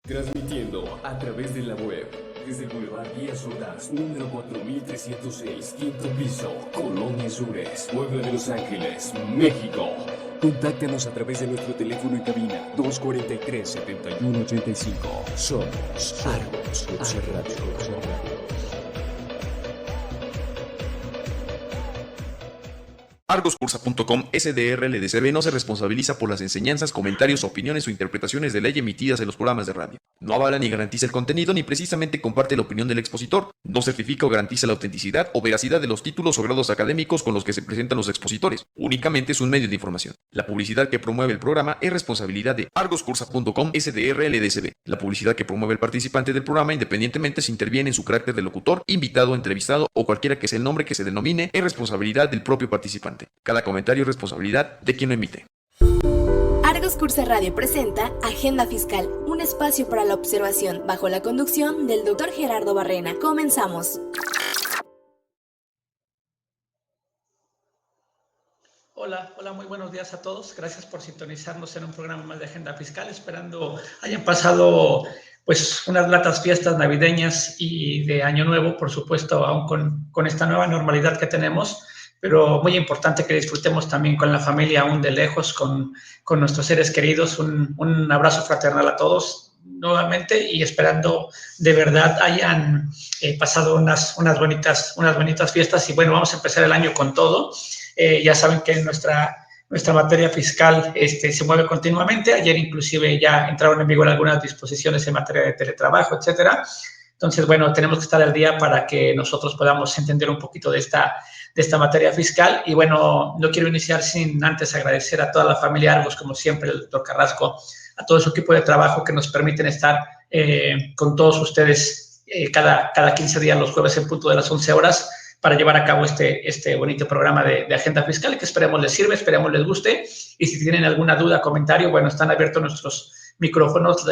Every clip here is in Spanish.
Transmitiendo a través de la web desde Boulevard Díaz Ordaz, número 4306, quinto piso, Colonia Sures, Puebla de Los Ángeles, México. Contáctanos a través de nuestro teléfono en cabina 243-7185. Somos Argos Radio. Argoscursa.com SDRLDCB no se responsabiliza por las enseñanzas, comentarios, opiniones o interpretaciones de ley emitidas en los programas de radio. No avala ni garantiza el contenido ni precisamente comparte la opinión del expositor. No certifica o garantiza la autenticidad o veracidad de los títulos o grados académicos con los que se presentan los expositores. Únicamente es un medio de información. La publicidad que promueve el programa es responsabilidad de Argoscursa.com SDRLDCB. La publicidad que promueve el participante del programa, independientemente si interviene en su carácter de locutor, invitado, entrevistado o cualquiera que sea el nombre que se denomine, es responsabilidad del propio participante. Cada comentario es responsabilidad de quien lo emite. Argos Cursa Radio presenta Agenda Fiscal, un espacio para la observación bajo la conducción del Dr. Gerardo Barrena. Comenzamos. Hola, muy buenos días a todos. Gracias por sintonizarnos en un programa más de Agenda Fiscal, esperando hayan pasado pues unas gratas fiestas navideñas y de Año Nuevo, por supuesto, aún con esta nueva normalidad que tenemos, pero muy importante que disfrutemos también con la familia aún de lejos, con nuestros seres queridos. Un abrazo fraternal a todos nuevamente y esperando de verdad hayan pasado unas bonitas fiestas. Y bueno, vamos a empezar el año con todo. Ya saben que nuestra materia fiscal se mueve continuamente. Ayer inclusive ya entraron en vigor algunas disposiciones en materia de teletrabajo, etcétera. Entonces, bueno, tenemos que estar al día para que nosotros podamos entender un poquito de esta materia fiscal. Y bueno, no quiero iniciar sin antes agradecer a toda la familia Argos, como siempre, el doctor Carrasco, a todo su equipo de trabajo que nos permiten estar con todos ustedes cada 15 días, los jueves en punto de las 11 horas, para llevar a cabo este bonito programa de Agenda Fiscal, que esperemos les sirva, esperemos les guste. Y si tienen alguna duda, comentario, bueno, están abiertos nuestros micrófonos,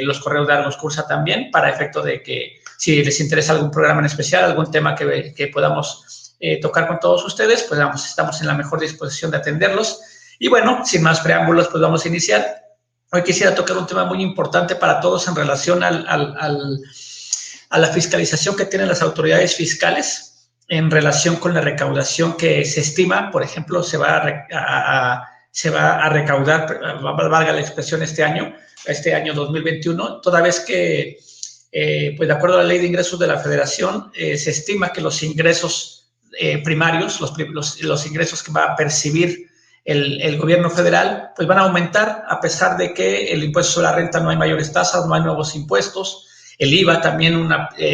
los correos de Argos Cursa también, para efecto de que si les interesa algún programa en especial, algún tema que podamos tocar con todos ustedes, pues vamos, estamos en la mejor disposición de atenderlos. Y bueno, sin más preámbulos, pues vamos a iniciar. Hoy quisiera tocar un tema muy importante para todos en relación a la fiscalización que tienen las autoridades fiscales en relación con la recaudación que se estima. Por ejemplo, se va a recaudar, valga la expresión, este año 2021, toda vez que, pues de acuerdo a la Ley de Ingresos de la Federación, se estima que los ingresos primarios, los ingresos que va a percibir el gobierno federal, pues van a aumentar, a pesar de que el impuesto sobre la renta no hay mayores tasas, no hay nuevos impuestos. El IVA también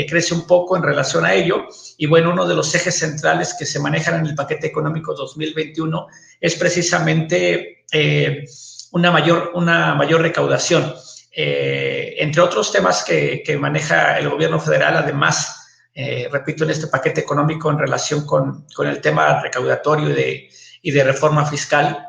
crece un poco en relación a ello. Y bueno, uno de los ejes centrales que se manejan en el paquete económico 2021 es precisamente una mayor recaudación. Entre otros temas que maneja el gobierno federal, además, repito, en este paquete económico en relación con el tema recaudatorio y de reforma fiscal,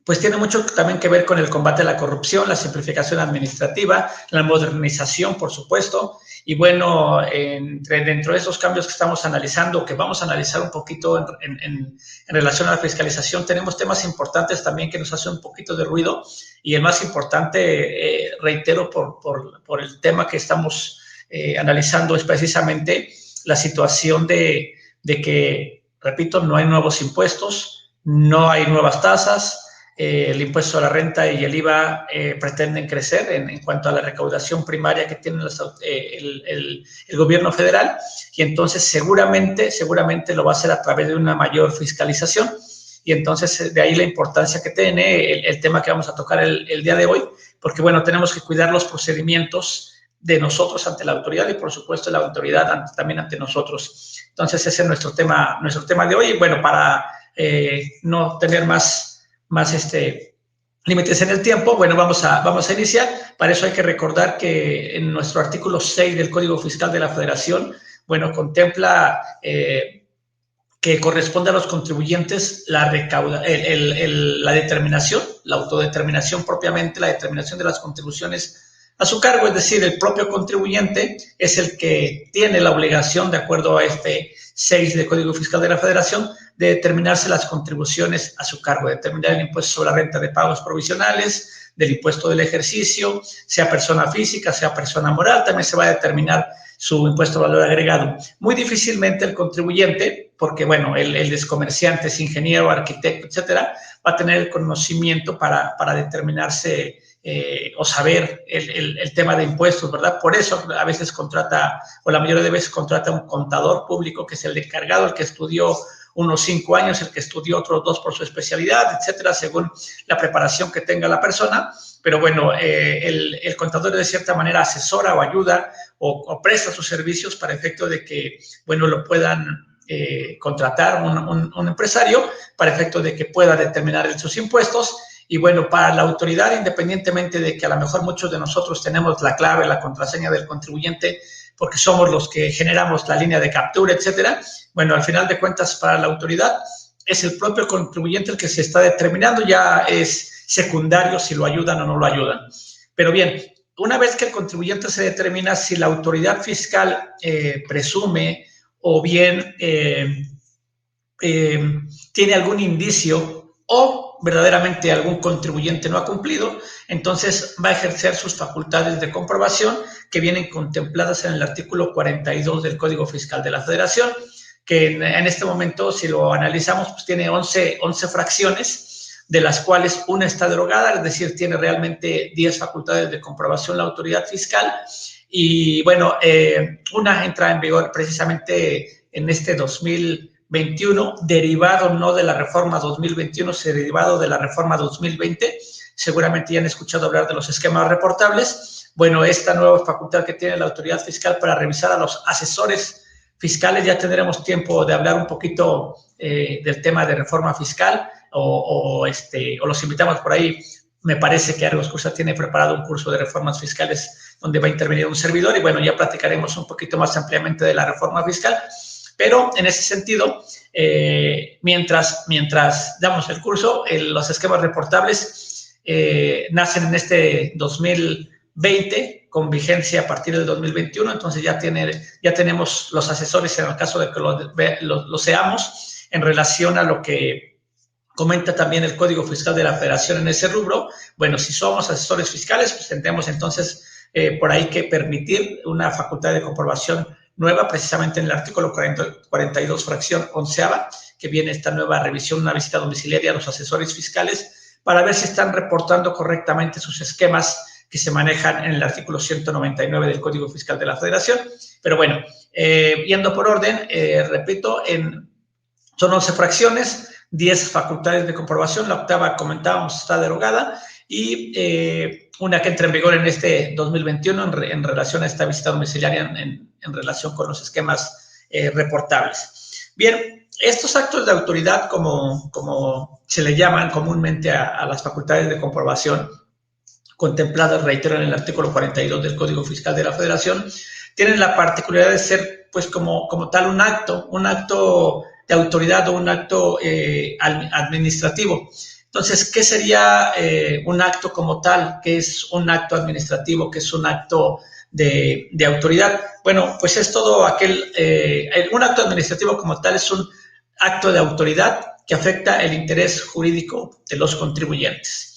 pues tiene mucho también que ver con el combate a la corrupción, la simplificación administrativa, la modernización, por supuesto. Y bueno, dentro de estos cambios que estamos analizando, que vamos a analizar un poquito en relación a la fiscalización, tenemos temas importantes también que nos hacen un poquito de ruido. Y el más importante, reitero, por el tema que estamos analizando, es precisamente la situación de que, repito, no hay nuevos impuestos, no hay nuevas tasas. El impuesto a la renta y el IVA pretenden crecer en cuanto a la recaudación primaria que tiene el gobierno federal, y entonces seguramente lo va a hacer a través de una mayor fiscalización. Y entonces de ahí la importancia que tiene el tema que vamos a tocar el día de hoy, porque bueno, tenemos que cuidar los procedimientos de nosotros ante la autoridad y por supuesto la autoridad también ante nosotros. Entonces ese es nuestro tema de hoy. Y bueno, para no tener más límites en el tiempo, bueno, vamos a iniciar. Para eso hay que recordar que en nuestro artículo 6 del Código Fiscal de la Federación, bueno, contempla que corresponde a los contribuyentes la determinación, la autodeterminación propiamente, la determinación de las contribuciones a su cargo. Es decir, el propio contribuyente es el que tiene la obligación, de acuerdo a este 6 del Código Fiscal de la Federación, de determinarse las contribuciones a su cargo, determinar el impuesto sobre la renta de pagos provisionales, del impuesto del ejercicio, sea persona física, sea persona moral, también se va a determinar su impuesto de valor agregado. Muy difícilmente el contribuyente, porque bueno, él es comerciante, es ingeniero, arquitecto, etcétera, va a tener el conocimiento para determinarse o saber el tema de impuestos, ¿verdad? Por eso a veces contrata, o la mayoría de veces contrata un contador público, que es el encargado, el que estudió unos 5 años, el que estudió otros 2 por su especialidad, etcétera, según la preparación que tenga la persona. Pero bueno, el contador de cierta manera asesora o ayuda o presta sus servicios para efecto de que, bueno, lo puedan contratar un empresario para efecto de que pueda determinar sus impuestos. Y bueno, para la autoridad, independientemente de que a lo mejor muchos de nosotros tenemos la clave, la contraseña del contribuyente, porque somos los que generamos la línea de captura, etcétera, bueno, al final de cuentas, para la autoridad es el propio contribuyente el que se está determinando, ya es secundario si lo ayudan o no lo ayudan. Pero bien, una vez que el contribuyente se determina si la autoridad fiscal presume o bien tiene algún indicio o verdaderamente algún contribuyente no ha cumplido, entonces va a ejercer sus facultades de comprobación que vienen contempladas en el artículo 42 del Código Fiscal de la Federación, que en este momento, si lo analizamos, pues tiene 11 fracciones, de las cuales una está derogada, es decir, tiene realmente 10 facultades de comprobación la autoridad fiscal, y bueno, una entra en vigor precisamente en este 2021, derivado no de la reforma 2021, sino derivado de la reforma 2020. Seguramente ya han escuchado hablar de los esquemas reportables. Bueno, esta nueva facultad que tiene la autoridad fiscal para revisar a los asesores fiscales, ya tendremos tiempo de hablar un poquito del tema de reforma fiscal o los invitamos por ahí. Me parece que Argos Cursa tiene preparado un curso de reformas fiscales donde va a intervenir un servidor y bueno, ya platicaremos un poquito más ampliamente de la reforma fiscal. Pero en ese sentido, mientras damos el curso, los esquemas reportables nacen en este 2020 con vigencia a partir del 2021, entonces ya tenemos los asesores en el caso de que lo seamos en relación a lo que comenta también el Código Fiscal de la Federación en ese rubro. Bueno, si somos asesores fiscales, pues tendremos entonces por ahí que permitir una facultad de comprobación nueva, precisamente en el artículo 42, fracción 11ª, que viene esta nueva revisión, una visita domiciliaria a los asesores fiscales para ver si están reportando correctamente sus esquemas que se manejan en el artículo 199 del Código Fiscal de la Federación. Pero bueno, yendo por orden, repito, son 11 fracciones, 10 facultades de comprobación, la octava, comentábamos, está derogada, y una que entra en vigor en este 2021 en relación a esta visita domiciliaria en relación con los esquemas reportables. Bien, estos actos de autoridad, como se le llaman comúnmente a las facultades de comprobación contempladas, reitero, en el artículo 42 del Código Fiscal de la Federación, tienen la particularidad de ser, pues, como tal, un acto de autoridad o un acto administrativo. Entonces, ¿qué sería un acto como tal? ¿Qué es un acto administrativo? ¿Qué es un acto de autoridad? Bueno, pues es todo un acto administrativo como tal es un acto de autoridad que afecta el interés jurídico de los contribuyentes.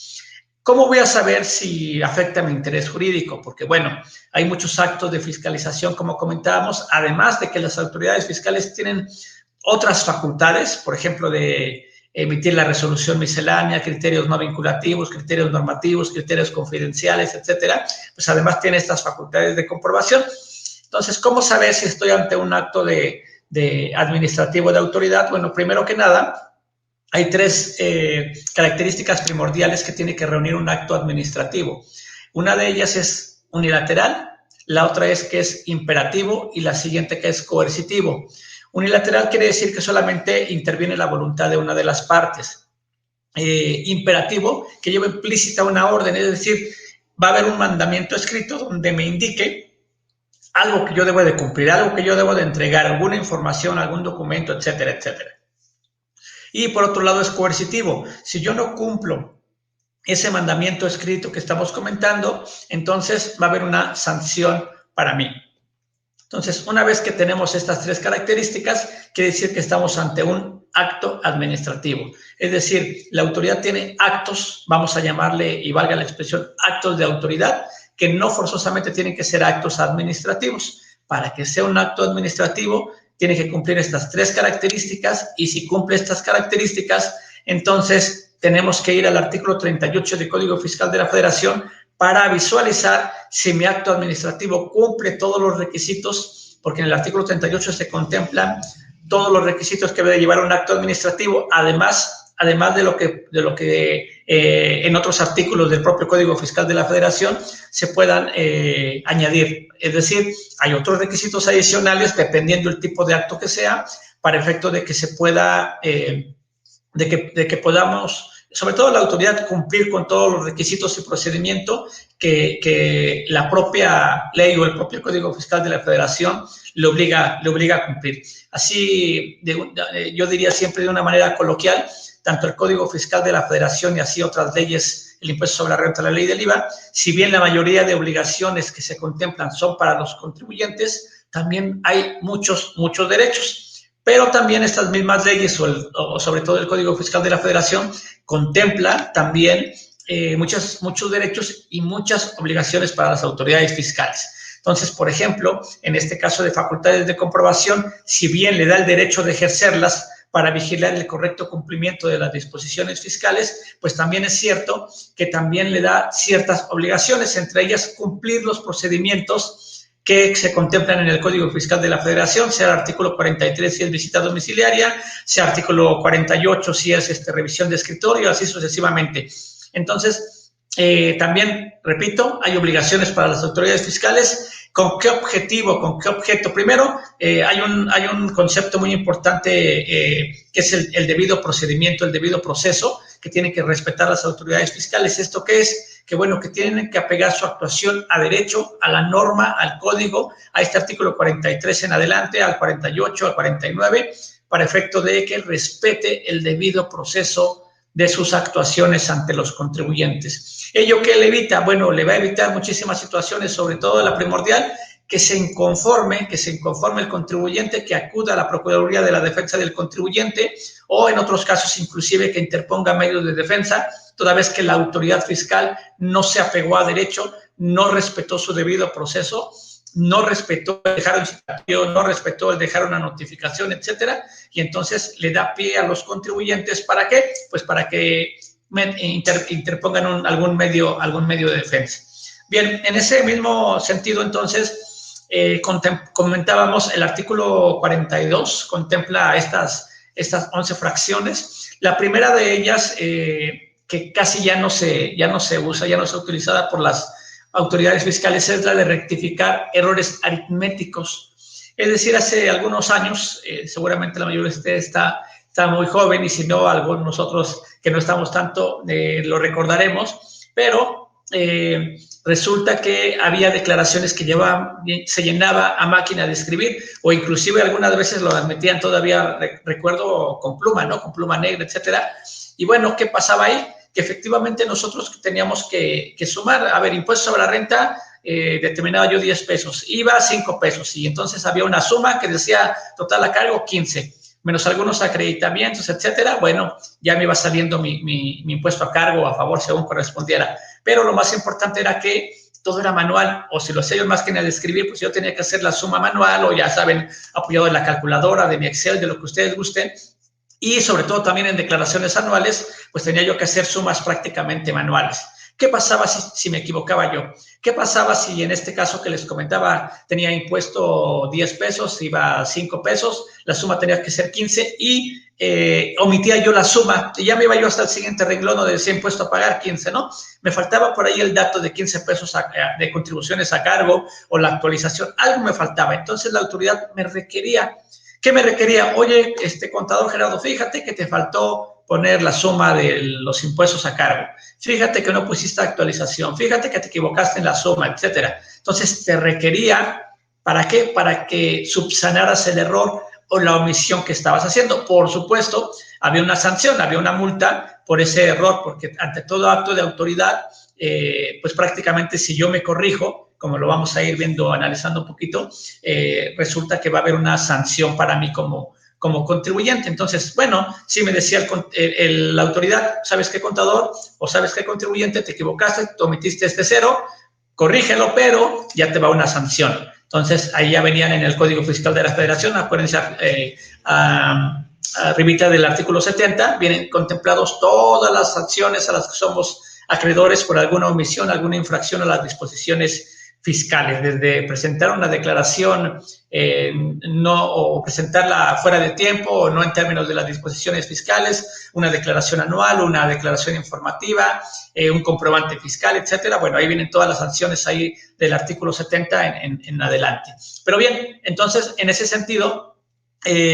¿Cómo voy a saber si afecta mi interés jurídico? Porque, bueno, hay muchos actos de fiscalización, como comentábamos, además de que las autoridades fiscales tienen otras facultades, por ejemplo, de emitir la resolución miscelánea, criterios no vinculativos, criterios normativos, criterios confidenciales, etcétera. Pues además tiene estas facultades de comprobación. Entonces, ¿cómo saber si estoy ante un acto de administrativo de autoridad? Bueno, primero que nada, hay 3 características primordiales que tiene que reunir un acto administrativo. Una de ellas es unilateral, la otra es que es imperativo y la siguiente que es coercitivo. Unilateral quiere decir que solamente interviene la voluntad de una de las partes. Imperativo, que lleva implícita una orden, es decir, va a haber un mandamiento escrito donde me indique algo que yo debo de cumplir, algo que yo debo de entregar, alguna información, algún documento, etcétera, etcétera. Y por otro lado es coercitivo. Si yo no cumplo ese mandamiento escrito que estamos comentando, entonces va a haber una sanción para mí. Entonces, una vez que tenemos estas 3 características, quiere decir que estamos ante un acto administrativo. Es decir, la autoridad tiene actos, vamos a llamarle, y valga la expresión, actos de autoridad, que no forzosamente tienen que ser actos administrativos. Para que sea un acto administrativo, tiene que cumplir estas 3 características, y si cumple estas características, entonces tenemos que ir al artículo 38 del Código Fiscal de la Federación para visualizar si mi acto administrativo cumple todos los requisitos, porque en el artículo 38 se contemplan todos los requisitos que debe llevar un acto administrativo, además de lo que en otros artículos del propio Código Fiscal de la Federación se puedan añadir. Es decir, hay otros requisitos adicionales dependiendo del tipo de acto que sea, para efecto de que se pueda, de que podamos, sobre todo la autoridad, cumplir con todos los requisitos y procedimiento que la propia ley o el propio Código Fiscal de la Federación le obliga a cumplir. Así, yo diría siempre de una manera coloquial, tanto el Código Fiscal de la Federación y así otras leyes, el impuesto sobre la renta, la ley del IVA, si bien la mayoría de obligaciones que se contemplan son para los contribuyentes, también hay muchos derechos. Pero también estas mismas leyes, o sobre todo el Código Fiscal de la Federación, contempla también muchos derechos y muchas obligaciones para las autoridades fiscales. Entonces, por ejemplo, en este caso de facultades de comprobación, si bien le da el derecho de ejercerlas para vigilar el correcto cumplimiento de las disposiciones fiscales, pues también es cierto que también le da ciertas obligaciones, entre ellas cumplir los procedimientos que se contemplan en el Código Fiscal de la Federación, sea el artículo 43 si es visita domiciliaria, sea artículo 48 si es revisión de escritorio, así sucesivamente. Entonces, también, repito, hay obligaciones para las autoridades fiscales. ¿Con qué objetivo? ¿Con qué objeto? Primero, hay un concepto muy importante que es el debido procedimiento, el debido proceso, que tienen que respetar las autoridades fiscales. ¿Esto qué es? Que bueno, que tienen que apegar su actuación a derecho, a la norma, al código, a este artículo 43 en adelante, al 48, al 49, para efecto de que respete el debido proceso de sus actuaciones ante los contribuyentes. ¿Ello qué le evita? Bueno, le va a evitar muchísimas situaciones, sobre todo la primordial, que se inconforme el contribuyente, que acuda a la Procuraduría de la Defensa del Contribuyente, o en otros casos inclusive que interponga medios de defensa, toda vez que la autoridad fiscal no se apegó a derecho, no respetó su debido proceso, no respetó el dejar un citatorio, no respetó el dejar una notificación, etcétera, y entonces le da pie a los contribuyentes, ¿para qué? Pues para que interpongan algún medio de defensa. Bien, en ese mismo sentido, entonces, comentábamos el artículo 42, contempla estas 11 fracciones. La primera de ellas, que casi ya no se usa, ya no es utilizada por las autoridades fiscales, es la de rectificar errores aritméticos. Es decir, hace algunos años, seguramente la mayoría de ustedes está muy joven, y si no, algunos nosotros que no estamos tanto, lo recordaremos, pero resulta que había declaraciones que se llenaba a máquina de escribir, o inclusive algunas veces lo admitían todavía, recuerdo, con pluma, ¿no? Con pluma negra, etcétera. Y bueno, ¿qué pasaba ahí? Que efectivamente nosotros teníamos que sumar, a ver, impuesto sobre la renta, determinaba yo 10 pesos, IVA 5 pesos, y entonces había una suma que decía total a cargo 15, menos algunos acreditamientos, etcétera. Bueno, ya me iba saliendo mi impuesto a cargo o a favor según correspondiera. Pero lo más importante era que todo era manual, o si lo hacía yo más que nada de escribir, pues yo tenía que hacer la suma manual, o ya saben, apoyado de la calculadora, de mi Excel, de lo que ustedes gusten. Y sobre todo también en declaraciones anuales, pues tenía yo que hacer sumas prácticamente manuales. ¿Qué pasaba si me equivocaba yo? ¿Qué pasaba si en este caso que les comentaba tenía impuesto 10 pesos, iba 5 pesos, la suma tenía que ser 15 y omitía yo la suma? Y ya me iba yo hasta el siguiente renglón donde decía impuesto a pagar 15, ¿no? Me faltaba por ahí el dato de 15 pesos de contribuciones a cargo o la actualización, algo me faltaba. Entonces la autoridad me requería. ¿Qué me requería? Oye, contador Gerardo, fíjate que te faltó poner la suma de los impuestos a cargo. Fíjate que no pusiste actualización. Fíjate que te equivocaste en la suma, etcétera. Entonces, te requería, ¿para qué? Para que subsanaras el error o la omisión que estabas haciendo. Por supuesto, había una sanción, había una multa por ese error, porque ante todo acto de autoridad, pues prácticamente si yo me corrijo, como lo vamos a ir viendo, analizando un poquito, resulta que va a haber una sanción para mí como como contribuyente. Entonces, bueno, si me decía la autoridad, ¿sabes qué, contador? O ¿sabes qué, contribuyente? Te equivocaste, tú omitiste este cero, corrígelo, pero ya te va una sanción. Entonces, ahí ya venían en el Código Fiscal de la Federación, acuérdense, arribita del artículo 70, vienen contemplados todas las sanciones a las que somos acreedores por alguna omisión, alguna infracción a las disposiciones fiscales, desde presentar una declaración o presentarla fuera de tiempo o no en términos de las disposiciones fiscales, una declaración anual, una declaración informativa, un comprobante fiscal, etcétera. Bueno, ahí vienen todas las sanciones ahí del artículo 70 en adelante. Pero bien, entonces, en ese sentido,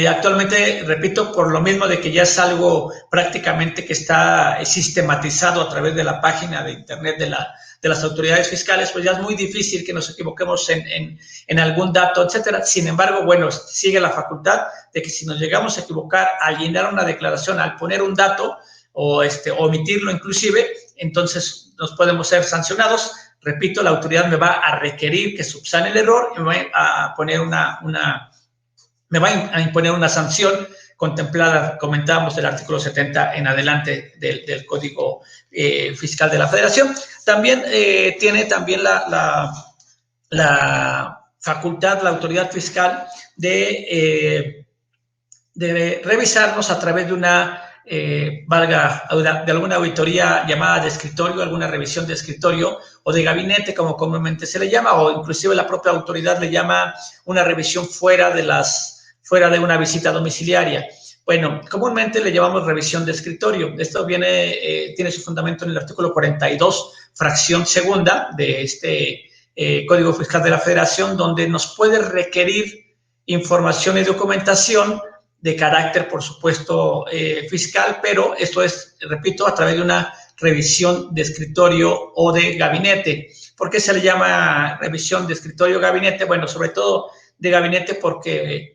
actualmente, repito, por lo mismo de que ya es algo prácticamente que está sistematizado a través de la página de internet de las autoridades fiscales, pues ya es muy difícil que nos equivoquemos en algún dato, etcétera. Sin embargo, bueno, sigue la facultad de que si nos llegamos a equivocar al llenar una declaración, al poner un dato o omitirlo inclusive, entonces nos podemos ser sancionados. Repito, la autoridad me va a requerir que subsane el error y me va a poner me va a imponer una sanción contemplada, comentábamos, del artículo 70 en adelante del Código Fiscal de la Federación. También tiene también la facultad, la autoridad fiscal, de revisarnos a través de una, de alguna auditoría llamada de escritorio, alguna revisión de escritorio o de gabinete, como comúnmente se le llama, o inclusive la propia autoridad le llama una revisión fuera de una visita domiciliaria. Bueno, comúnmente le llamamos revisión de escritorio. Esto tiene su fundamento en el artículo 42, fracción segunda de este Código Fiscal de la Federación, donde nos puede requerir información y documentación de carácter, por supuesto, fiscal, pero esto es, repito, a través de una revisión de escritorio o de gabinete. ¿Por qué se le llama revisión de escritorio o gabinete? Bueno, sobre todo de gabinete porque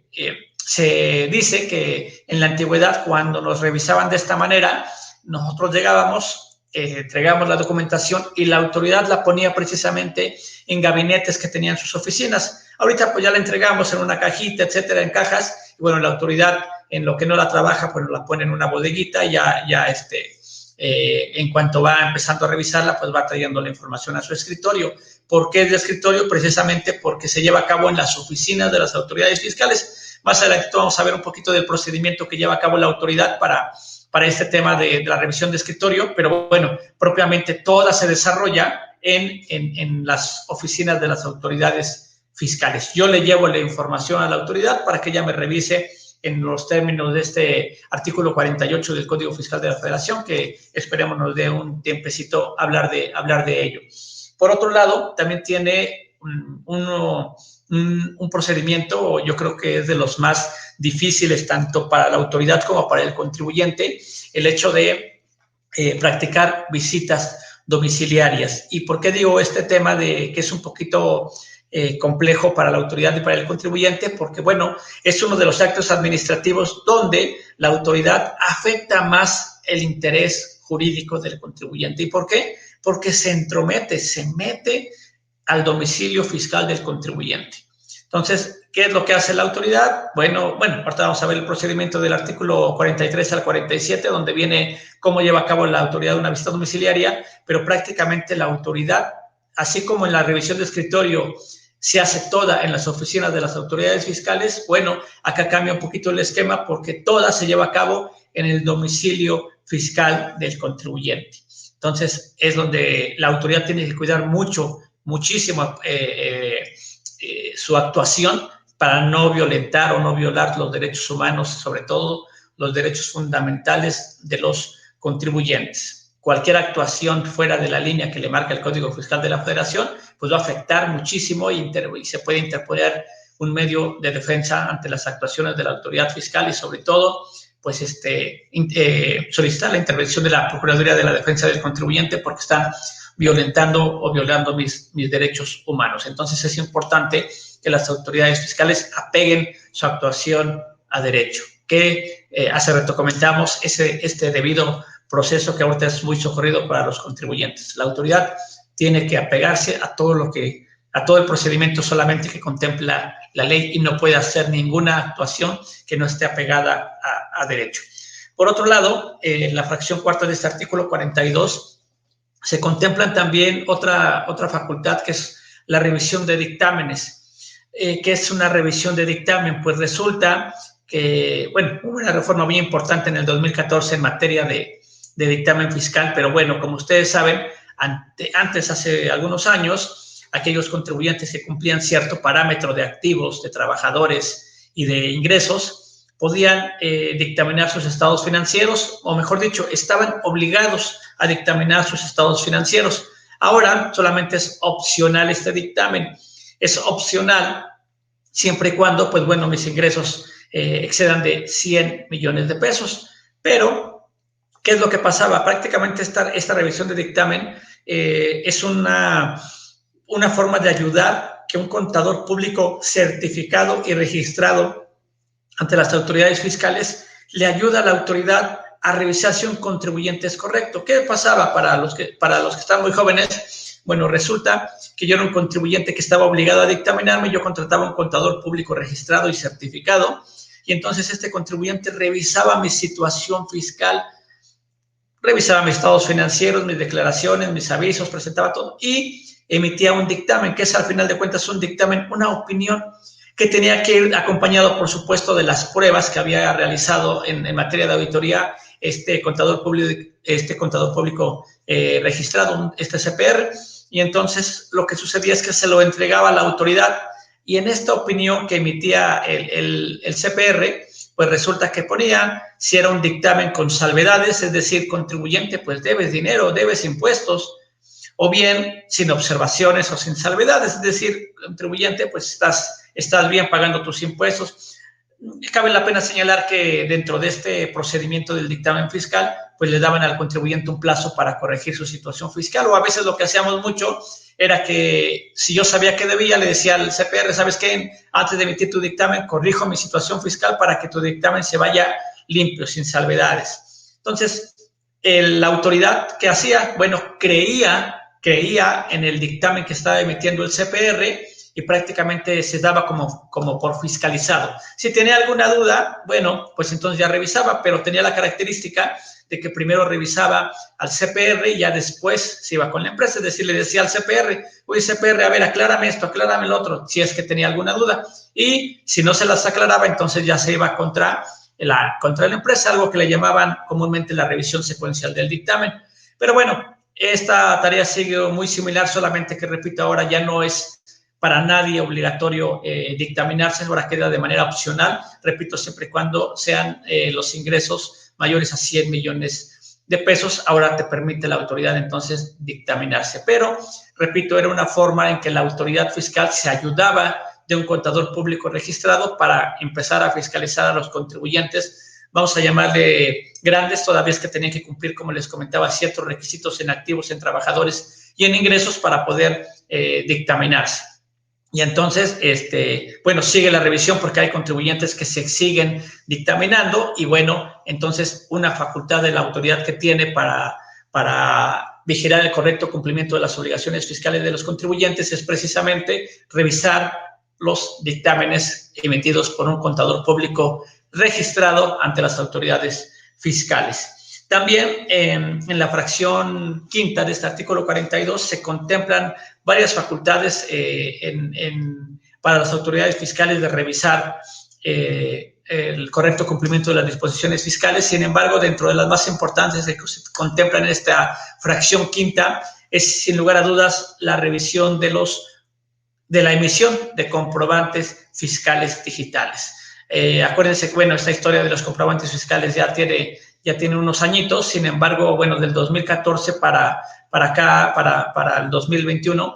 se dice que en la antigüedad, cuando nos revisaban de esta manera, nosotros llegábamos, entregamos la documentación y la autoridad la ponía precisamente en gabinetes que tenían sus oficinas. Ahorita pues ya la entregamos en una cajita, etcétera, en cajas, y bueno, la autoridad en lo que no la trabaja, pues la pone en una bodeguita y en cuanto va empezando a revisarla, pues va trayendo la información a su escritorio. ¿Por qué es de escritorio? Precisamente porque se lleva a cabo en las oficinas de las autoridades fiscales. Más adelante vamos a ver un poquito del procedimiento que lleva a cabo la autoridad para este tema de la revisión de escritorio, pero bueno, propiamente toda se desarrolla en las oficinas de las autoridades fiscales. Yo le llevo la información a la autoridad para que ella me revise en los términos de este artículo 48 del Código Fiscal de la Federación, que esperemos nos dé un tiempecito hablar de ello. Por otro lado, también tiene un procedimiento, yo creo que es de los más difíciles tanto para la autoridad como para el contribuyente, el hecho de practicar visitas domiciliarias. ¿Y por qué digo este tema de que es un poquito complejo para la autoridad y para el contribuyente? Porque, bueno, es uno de los actos administrativos donde la autoridad afecta más el interés jurídico del contribuyente. ¿Y por qué? Porque se entromete, se mete al domicilio fiscal del contribuyente. Entonces, ¿qué es lo que hace la autoridad? Bueno, ahorita vamos a ver el procedimiento del artículo 43 al 47, donde viene cómo lleva a cabo la autoridad una visita domiciliaria, pero prácticamente la autoridad, así como en la revisión de escritorio se hace toda en las oficinas de las autoridades fiscales, bueno, acá cambia un poquito el esquema porque toda se lleva a cabo en el domicilio fiscal del contribuyente. Entonces, es donde la autoridad tiene que cuidar muchísimo su actuación para no violentar o no violar los derechos humanos, sobre todo los derechos fundamentales de los contribuyentes. Cualquier actuación fuera de la línea que le marca el Código Fiscal de la Federación, pues va a afectar muchísimo y se puede interponer un medio de defensa ante las actuaciones de la autoridad fiscal y sobre todo, pues solicitar la intervención de la Procuraduría de la Defensa del Contribuyente porque están violentando o violando mis derechos humanos. Entonces es importante que las autoridades fiscales apeguen su actuación a derecho, que hace rato comentamos este debido proceso que ahorita es muy socorrido para los contribuyentes. La autoridad tiene que apegarse a todo lo que a todo el procedimiento solamente que contempla la ley y no puede hacer ninguna actuación que no esté apegada a derecho. Por otro lado, en la fracción cuarta de este artículo 42 se contemplan también otra facultad, que es la revisión de dictámenes. ¿Qué es una revisión de dictamen? Pues resulta que, bueno, hubo una reforma muy importante en el 2014 en materia de dictamen fiscal, pero bueno, como ustedes saben, antes, hace algunos años, aquellos contribuyentes que cumplían cierto parámetro de activos, de trabajadores y de ingresos, podían dictaminar sus estados financieros, o mejor dicho, estaban obligados a dictaminar sus estados financieros. Ahora solamente es opcional este dictamen. Es opcional siempre y cuando, pues bueno, mis ingresos excedan de 100 millones de pesos. Pero, ¿qué es lo que pasaba? Prácticamente esta revisión de dictamen es una forma de ayudar que un contador público certificado y registrado ante las autoridades fiscales le ayuda a la autoridad a revisar si un contribuyente es correcto. ¿Qué pasaba para los que están muy jóvenes? Bueno, resulta que yo era un contribuyente que estaba obligado a dictaminarme, yo contrataba un contador público registrado y certificado, y entonces este contribuyente revisaba mi situación fiscal, revisaba mis estados financieros, mis declaraciones, mis avisos, presentaba todo y emitía un dictamen, que es al final de cuentas un dictamen, una opinión que tenía que ir acompañado, por supuesto, de las pruebas que había realizado en materia de auditoría este contador público registrado, este CPR, y entonces lo que sucedía es que se lo entregaba a la autoridad, y en esta opinión que emitía el CPR, pues resulta que ponía si era un dictamen con salvedades, es decir, contribuyente, pues debes dinero, debes impuestos, o bien sin observaciones o sin salvedades, es decir, contribuyente, pues estás bien pagando tus impuestos. Cabe la pena señalar que dentro de este procedimiento del dictamen fiscal, pues le daban al contribuyente un plazo para corregir su situación fiscal, o a veces lo que hacíamos mucho era que si yo sabía que debía, le decía al CPR, ¿sabes qué? Antes de emitir tu dictamen, corrijo mi situación fiscal para que tu dictamen se vaya limpio, sin salvedades. Entonces, la autoridad, ¿qué hacía? Bueno, creía en el dictamen que estaba emitiendo el CPR y prácticamente se daba como por fiscalizado. Si tenía alguna duda, bueno, pues entonces ya revisaba, pero tenía la característica de que primero revisaba al CPR y ya después se iba con la empresa, es decir, le decía al CPR, oye, CPR, a ver, aclárame esto, aclárame lo otro, si es que tenía alguna duda. Y si no se las aclaraba, entonces ya se iba contra la empresa, algo que le llamaban comúnmente la revisión secuencial del dictamen. Pero bueno, esta tarea sigue muy similar, solamente que, repito, ahora ya no es para nadie obligatorio dictaminarse, ahora queda de manera opcional, repito, siempre y cuando sean los ingresos mayores a 100 millones de pesos, ahora te permite la autoridad entonces dictaminarse. Pero, repito, era una forma en que la autoridad fiscal se ayudaba de un contador público registrado para empezar a fiscalizar a los contribuyentes, vamos a llamarle grandes, toda vez que tenían que cumplir, como les comentaba, ciertos requisitos en activos, en trabajadores y en ingresos para poder dictaminarse. Y entonces, bueno, sigue la revisión porque hay contribuyentes que se siguen dictaminando y bueno, entonces una facultad de la autoridad que tiene para vigilar el correcto cumplimiento de las obligaciones fiscales de los contribuyentes es precisamente revisar los dictámenes emitidos por un contador público registrado ante las autoridades fiscales. También en la fracción quinta de este artículo 42 se contemplan varias facultades para las autoridades fiscales de revisar el correcto cumplimiento de las disposiciones fiscales. Sin embargo, dentro de las más importantes que se contemplan en esta fracción quinta es, sin lugar a dudas, la revisión de la emisión de comprobantes fiscales digitales. Acuérdense que, bueno, esta historia de los comprobantes fiscales ya tiene unos añitos, sin embargo, bueno, del 2014 para el 2021,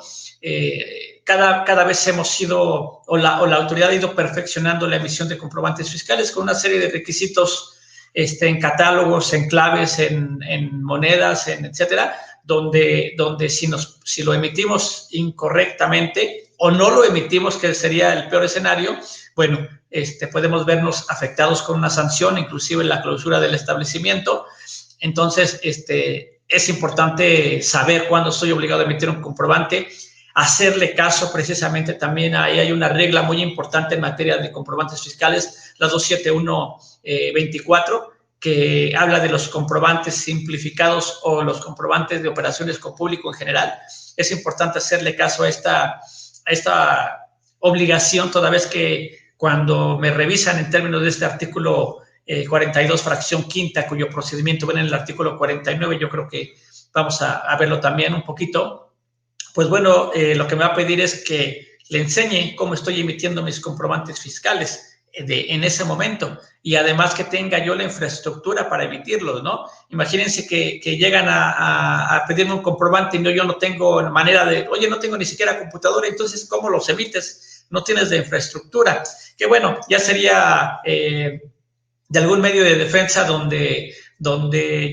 cada vez hemos ido, o la autoridad ha ido perfeccionando la emisión de comprobantes fiscales con una serie de requisitos en catálogos, en claves, en monedas, etcétera, donde si lo emitimos incorrectamente o no lo emitimos, que sería el peor escenario, bueno, podemos vernos afectados con una sanción, inclusive en la clausura del establecimiento. Entonces, es importante saber cuándo estoy obligado a emitir un comprobante. hacerle caso precisamente también. Ahí hay una regla muy importante en materia de comprobantes fiscales, la 271-24, que habla de los comprobantes simplificados o los comprobantes de operaciones con público en general. Es importante hacerle caso a esta obligación, toda vez que cuando me revisan en términos de este artículo 42, fracción quinta, cuyo procedimiento viene en el artículo 49, yo creo que vamos a verlo también un poquito. Pues bueno, lo que me va a pedir es que le enseñe cómo estoy emitiendo mis comprobantes fiscales en ese momento, y además que tenga yo la infraestructura para emitirlos, ¿no? Imagínense que llegan a pedirme un comprobante y yo no tengo manera de, oye, no tengo ni siquiera computadora, entonces, ¿cómo los emites? No tienes de infraestructura. Que bueno, ya sería de algún medio de defensa donde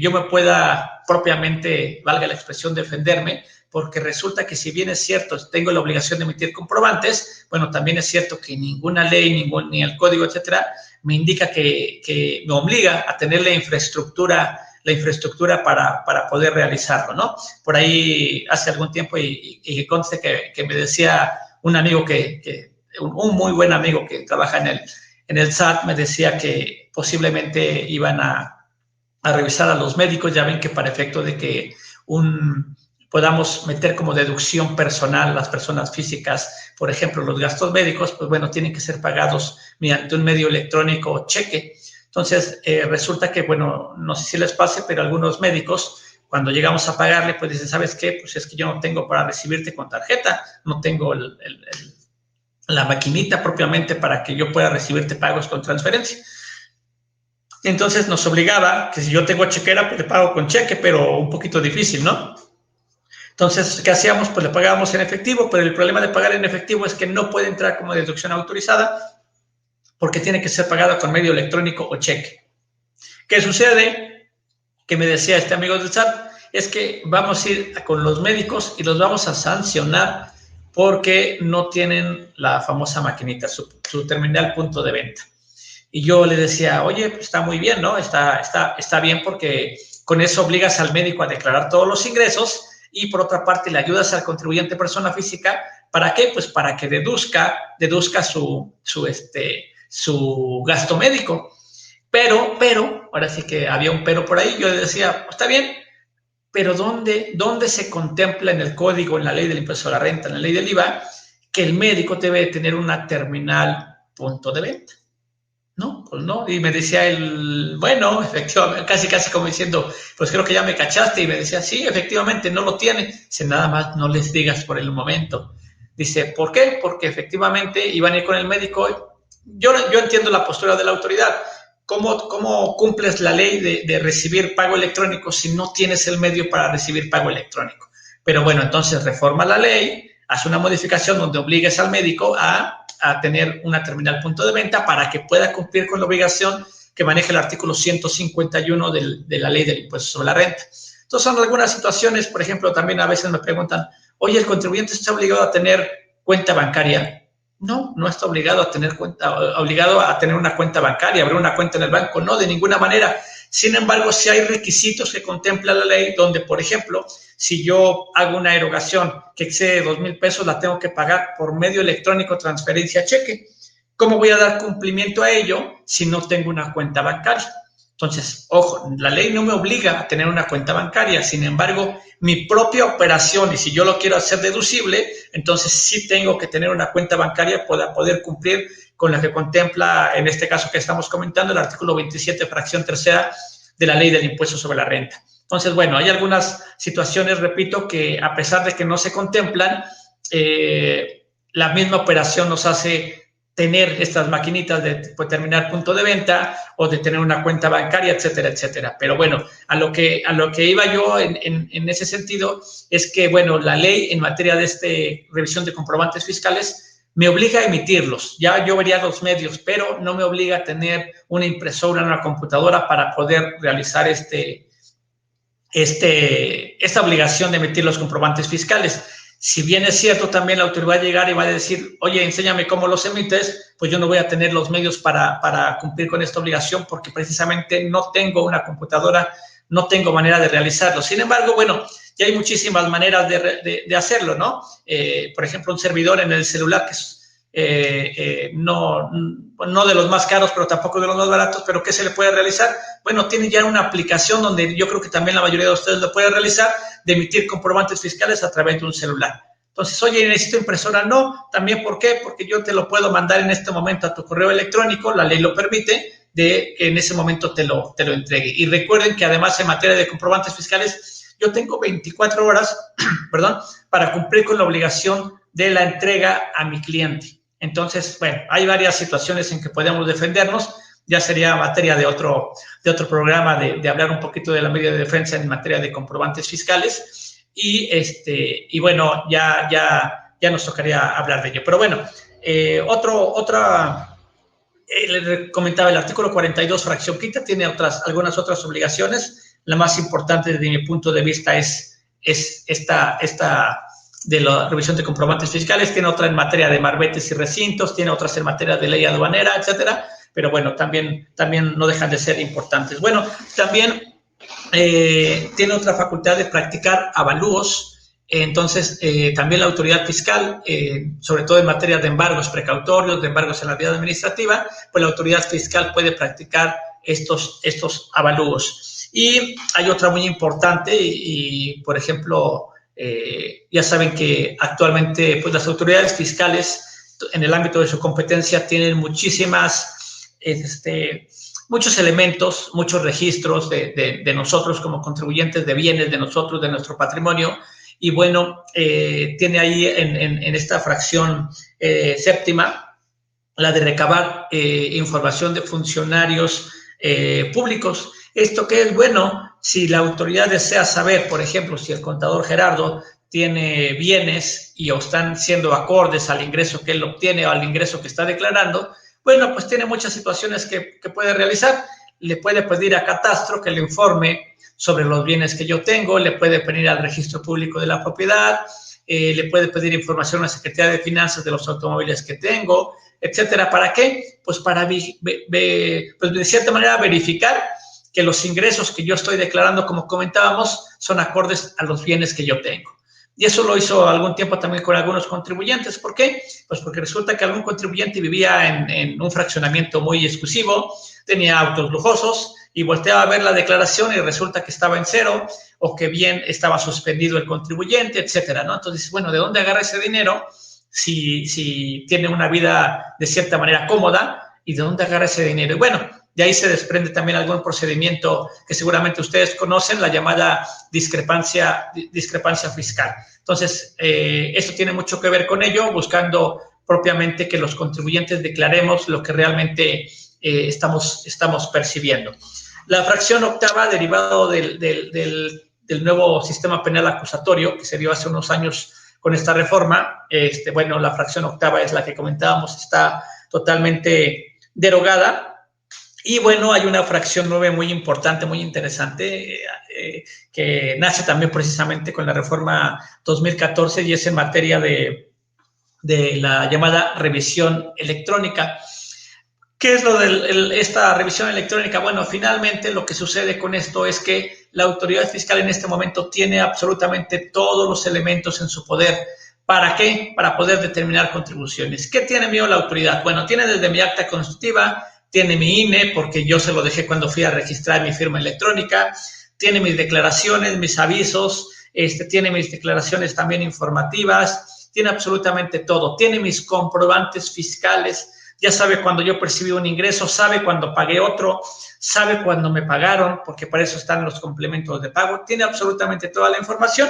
yo me pueda propiamente, valga la expresión, defenderme, porque resulta que si bien es cierto, tengo la obligación de emitir comprobantes, bueno, también es cierto que ninguna ley, ni el código, etcétera, me indica que me obliga a tener la infraestructura para poder realizarlo, ¿no? Por ahí hace algún tiempo, y conste que me decía un amigo un muy buen amigo que trabaja en el SAT, me decía que posiblemente iban a revisar a los médicos. Ya ven que para efecto de que podamos meter como deducción personal las personas físicas, por ejemplo, los gastos médicos, pues bueno, tienen que ser pagados mediante un medio electrónico o cheque. Entonces, resulta que, bueno, no sé si les pase, pero algunos médicos, cuando llegamos a pagarle, pues dicen, ¿sabes qué? Pues es que yo no tengo para recibirte con tarjeta, no tengo la maquinita propiamente para que yo pueda recibirte pagos con transferencia. Entonces nos obligaba que si yo tengo chequera, pues le pago con cheque, pero un poquito difícil, ¿no? Entonces, ¿qué hacíamos? Pues le pagábamos en efectivo, pero el problema de pagar en efectivo es que no puede entrar como deducción autorizada porque tiene que ser pagada con medio electrónico o cheque. ¿Qué sucede? Que me decía este amigo del SAT, es que vamos a ir con los médicos y los vamos a sancionar porque no tienen la famosa maquinita, su terminal punto de venta. Y yo le decía, oye, pues está muy bien, ¿no? Está bien, porque con eso obligas al médico a declarar todos los ingresos y por otra parte le ayudas al contribuyente persona física. ¿Para qué? Pues para que deduzca su gasto médico. Pero, ahora sí que había un pero por ahí. Yo le decía, está bien, pero ¿dónde se contempla en el código, en la ley del impuesto a la renta, en la ley del IVA, que el médico debe tener una terminal punto de venta? No, pues no. Y me decía él, bueno, efectivamente, casi como diciendo, pues creo que ya me cachaste. Y me decía, sí, efectivamente, no lo tiene. Dice, nada más no les digas por el momento. Dice, ¿por qué? Porque efectivamente iban a ir con el médico. Yo entiendo la postura de la autoridad. ¿Cómo cumples la ley de recibir pago electrónico si no tienes el medio para recibir pago electrónico? Pero bueno, entonces reforma la ley, hace una modificación donde obligues al médico a tener una terminal punto de venta para que pueda cumplir con la obligación que maneja el artículo 151 de la ley del impuesto sobre la renta. Entonces, son algunas situaciones. Por ejemplo, también a veces me preguntan, oye, ¿el contribuyente está obligado a tener cuenta bancaria? No está obligado a tener una cuenta bancaria, abrir una cuenta en el banco, no, de ninguna manera. Sin embargo, sí hay requisitos que contempla la ley donde, por ejemplo, si yo hago una erogación que excede 2,000 pesos, la tengo que pagar por medio electrónico, transferencia, cheque. ¿Cómo voy a dar cumplimiento a ello si no tengo una cuenta bancaria? Entonces, ojo, la ley no me obliga a tener una cuenta bancaria. Sin embargo, mi propia operación, y si yo lo quiero hacer deducible, entonces sí tengo que tener una cuenta bancaria para poder cumplir con la que contempla, en este caso que estamos comentando, el artículo 27, fracción tercera de la ley del impuesto sobre la renta. Entonces, bueno, hay algunas situaciones, repito, que a pesar de que no se contemplan, la misma operación nos hace tener estas maquinitas de terminar punto de venta o de tener una cuenta bancaria, etcétera, etcétera. Pero bueno, a lo que iba yo en ese sentido es que, bueno, la ley en materia de revisión de comprobantes fiscales me obliga a emitirlos. Ya yo vería los medios, pero no me obliga a tener una impresora, una computadora para poder realizar esta obligación de emitir los comprobantes fiscales. Si bien es cierto, también la autoridad va a llegar y va a decir, oye, enséñame cómo los emites, pues yo no voy a tener los medios para cumplir con esta obligación porque precisamente no tengo una computadora no tengo manera de realizarlo. Sin embargo, bueno, ya hay muchísimas maneras de hacerlo, ¿no? Por ejemplo, un servidor en el celular que es no de los más caros, pero tampoco de los más baratos, pero ¿qué se le puede realizar? Bueno, tiene ya una aplicación donde yo creo que también la mayoría de ustedes lo pueden realizar, de emitir comprobantes fiscales a través de un celular. Entonces, oye, necesito impresora. No, también, ¿por qué? Porque yo te lo puedo mandar en este momento a tu correo electrónico, la ley lo permite, de que en ese momento te lo entregue. Y recuerden que además en materia de comprobantes fiscales, yo tengo 24 horas, perdón, para cumplir con la obligación de la entrega a mi cliente. Entonces, bueno, hay varias situaciones en que podemos defendernos. Ya sería materia de otro programa de hablar un poquito de la medida de defensa en materia de comprobantes fiscales. Y bueno, ya nos tocaría hablar de ello. Pero bueno, les comentaba, el artículo 42, fracción quinta, tiene algunas otras obligaciones. La más importante desde mi punto de vista es esta de la revisión de comprobantes fiscales, tiene otra en materia de marbetes y recintos, tiene otras en materia de ley aduanera, etcétera, pero bueno, también no dejan de ser importantes. Bueno, también tiene otra facultad de practicar avalúos. Entonces, también la autoridad fiscal, sobre todo en materia de embargos precautorios, de embargos en la vía administrativa, pues la autoridad fiscal puede practicar estos avalúos. Y hay otra muy importante y por ejemplo, ya saben que actualmente pues las autoridades fiscales en el ámbito de su competencia tienen muchísimas, muchos elementos, muchos registros de nosotros como contribuyentes, de bienes de nosotros, de nuestro patrimonio. Y bueno, tiene ahí en esta fracción séptima la de recabar información de funcionarios públicos. Esto que es bueno, si la autoridad desea saber, por ejemplo, si el contador Gerardo tiene bienes y o están siendo acordes al ingreso que él obtiene o al ingreso que está declarando, bueno, pues tiene muchas situaciones que puede realizar. Le puede pedir a Catastro que le informe sobre los bienes que yo tengo, le puede pedir al Registro Público de la Propiedad, le puede pedir información a la Secretaría de Finanzas de los automóviles que tengo, etcétera. ¿Para qué? Pues para, pues de cierta manera, verificar que los ingresos que yo estoy declarando, como comentábamos, son acordes a los bienes que yo tengo. Y eso lo hizo algún tiempo también con algunos contribuyentes. ¿Por qué? Pues porque resulta que algún contribuyente vivía en un fraccionamiento muy exclusivo, tenía autos lujosos y volteaba a ver la declaración y resulta que estaba en cero o que bien estaba suspendido el contribuyente, etcétera, ¿no? Entonces, bueno, ¿de dónde agarra ese dinero si tiene una vida de cierta manera cómoda? ¿Y de dónde agarra ese dinero? Y bueno, de ahí se desprende también algún procedimiento que seguramente ustedes conocen, la llamada discrepancia fiscal. Entonces, esto tiene mucho que ver con ello, buscando propiamente que los contribuyentes declaremos lo que realmente estamos percibiendo. La fracción octava, derivado del nuevo sistema penal acusatorio que se dio hace unos años con esta reforma, bueno, la fracción octava es la que comentábamos, está totalmente derogada. Y bueno, hay una fracción 9 muy importante, muy interesante, que nace también precisamente con la reforma 2014 y es en materia de la llamada revisión electrónica. ¿Qué es lo de esta revisión electrónica? Bueno, finalmente lo que sucede con esto es que la autoridad fiscal en este momento tiene absolutamente todos los elementos en su poder. ¿Para qué? Para poder determinar contribuciones. ¿Qué tiene mío la autoridad? Bueno, tiene desde mi acta constitutiva, tiene mi INE, porque yo se lo dejé cuando fui a registrar mi firma electrónica, tiene mis declaraciones, mis avisos, tiene mis declaraciones también informativas, tiene absolutamente todo, tiene mis comprobantes fiscales, ya sabe cuando yo percibí un ingreso, sabe cuando pagué otro, sabe cuando me pagaron, porque para eso están los complementos de pago, tiene absolutamente toda la información.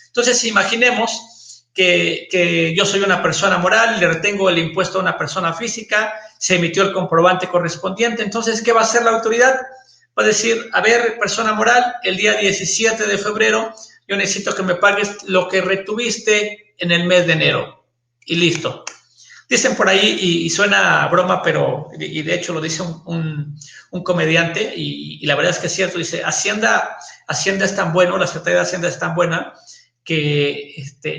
Entonces, imaginemos que yo soy una persona moral, le retengo el impuesto a una persona física, se emitió el comprobante correspondiente. Entonces, ¿qué va a hacer la autoridad? Va a decir, a ver, persona moral, el día 17 de febrero yo necesito que me pagues lo que retuviste en el mes de enero. Y listo. Dicen por ahí, y suena a broma, pero, y de hecho lo dice un comediante, y la verdad es que es cierto, dice, Hacienda es tan bueno, la Secretaría de Hacienda es tan buena, que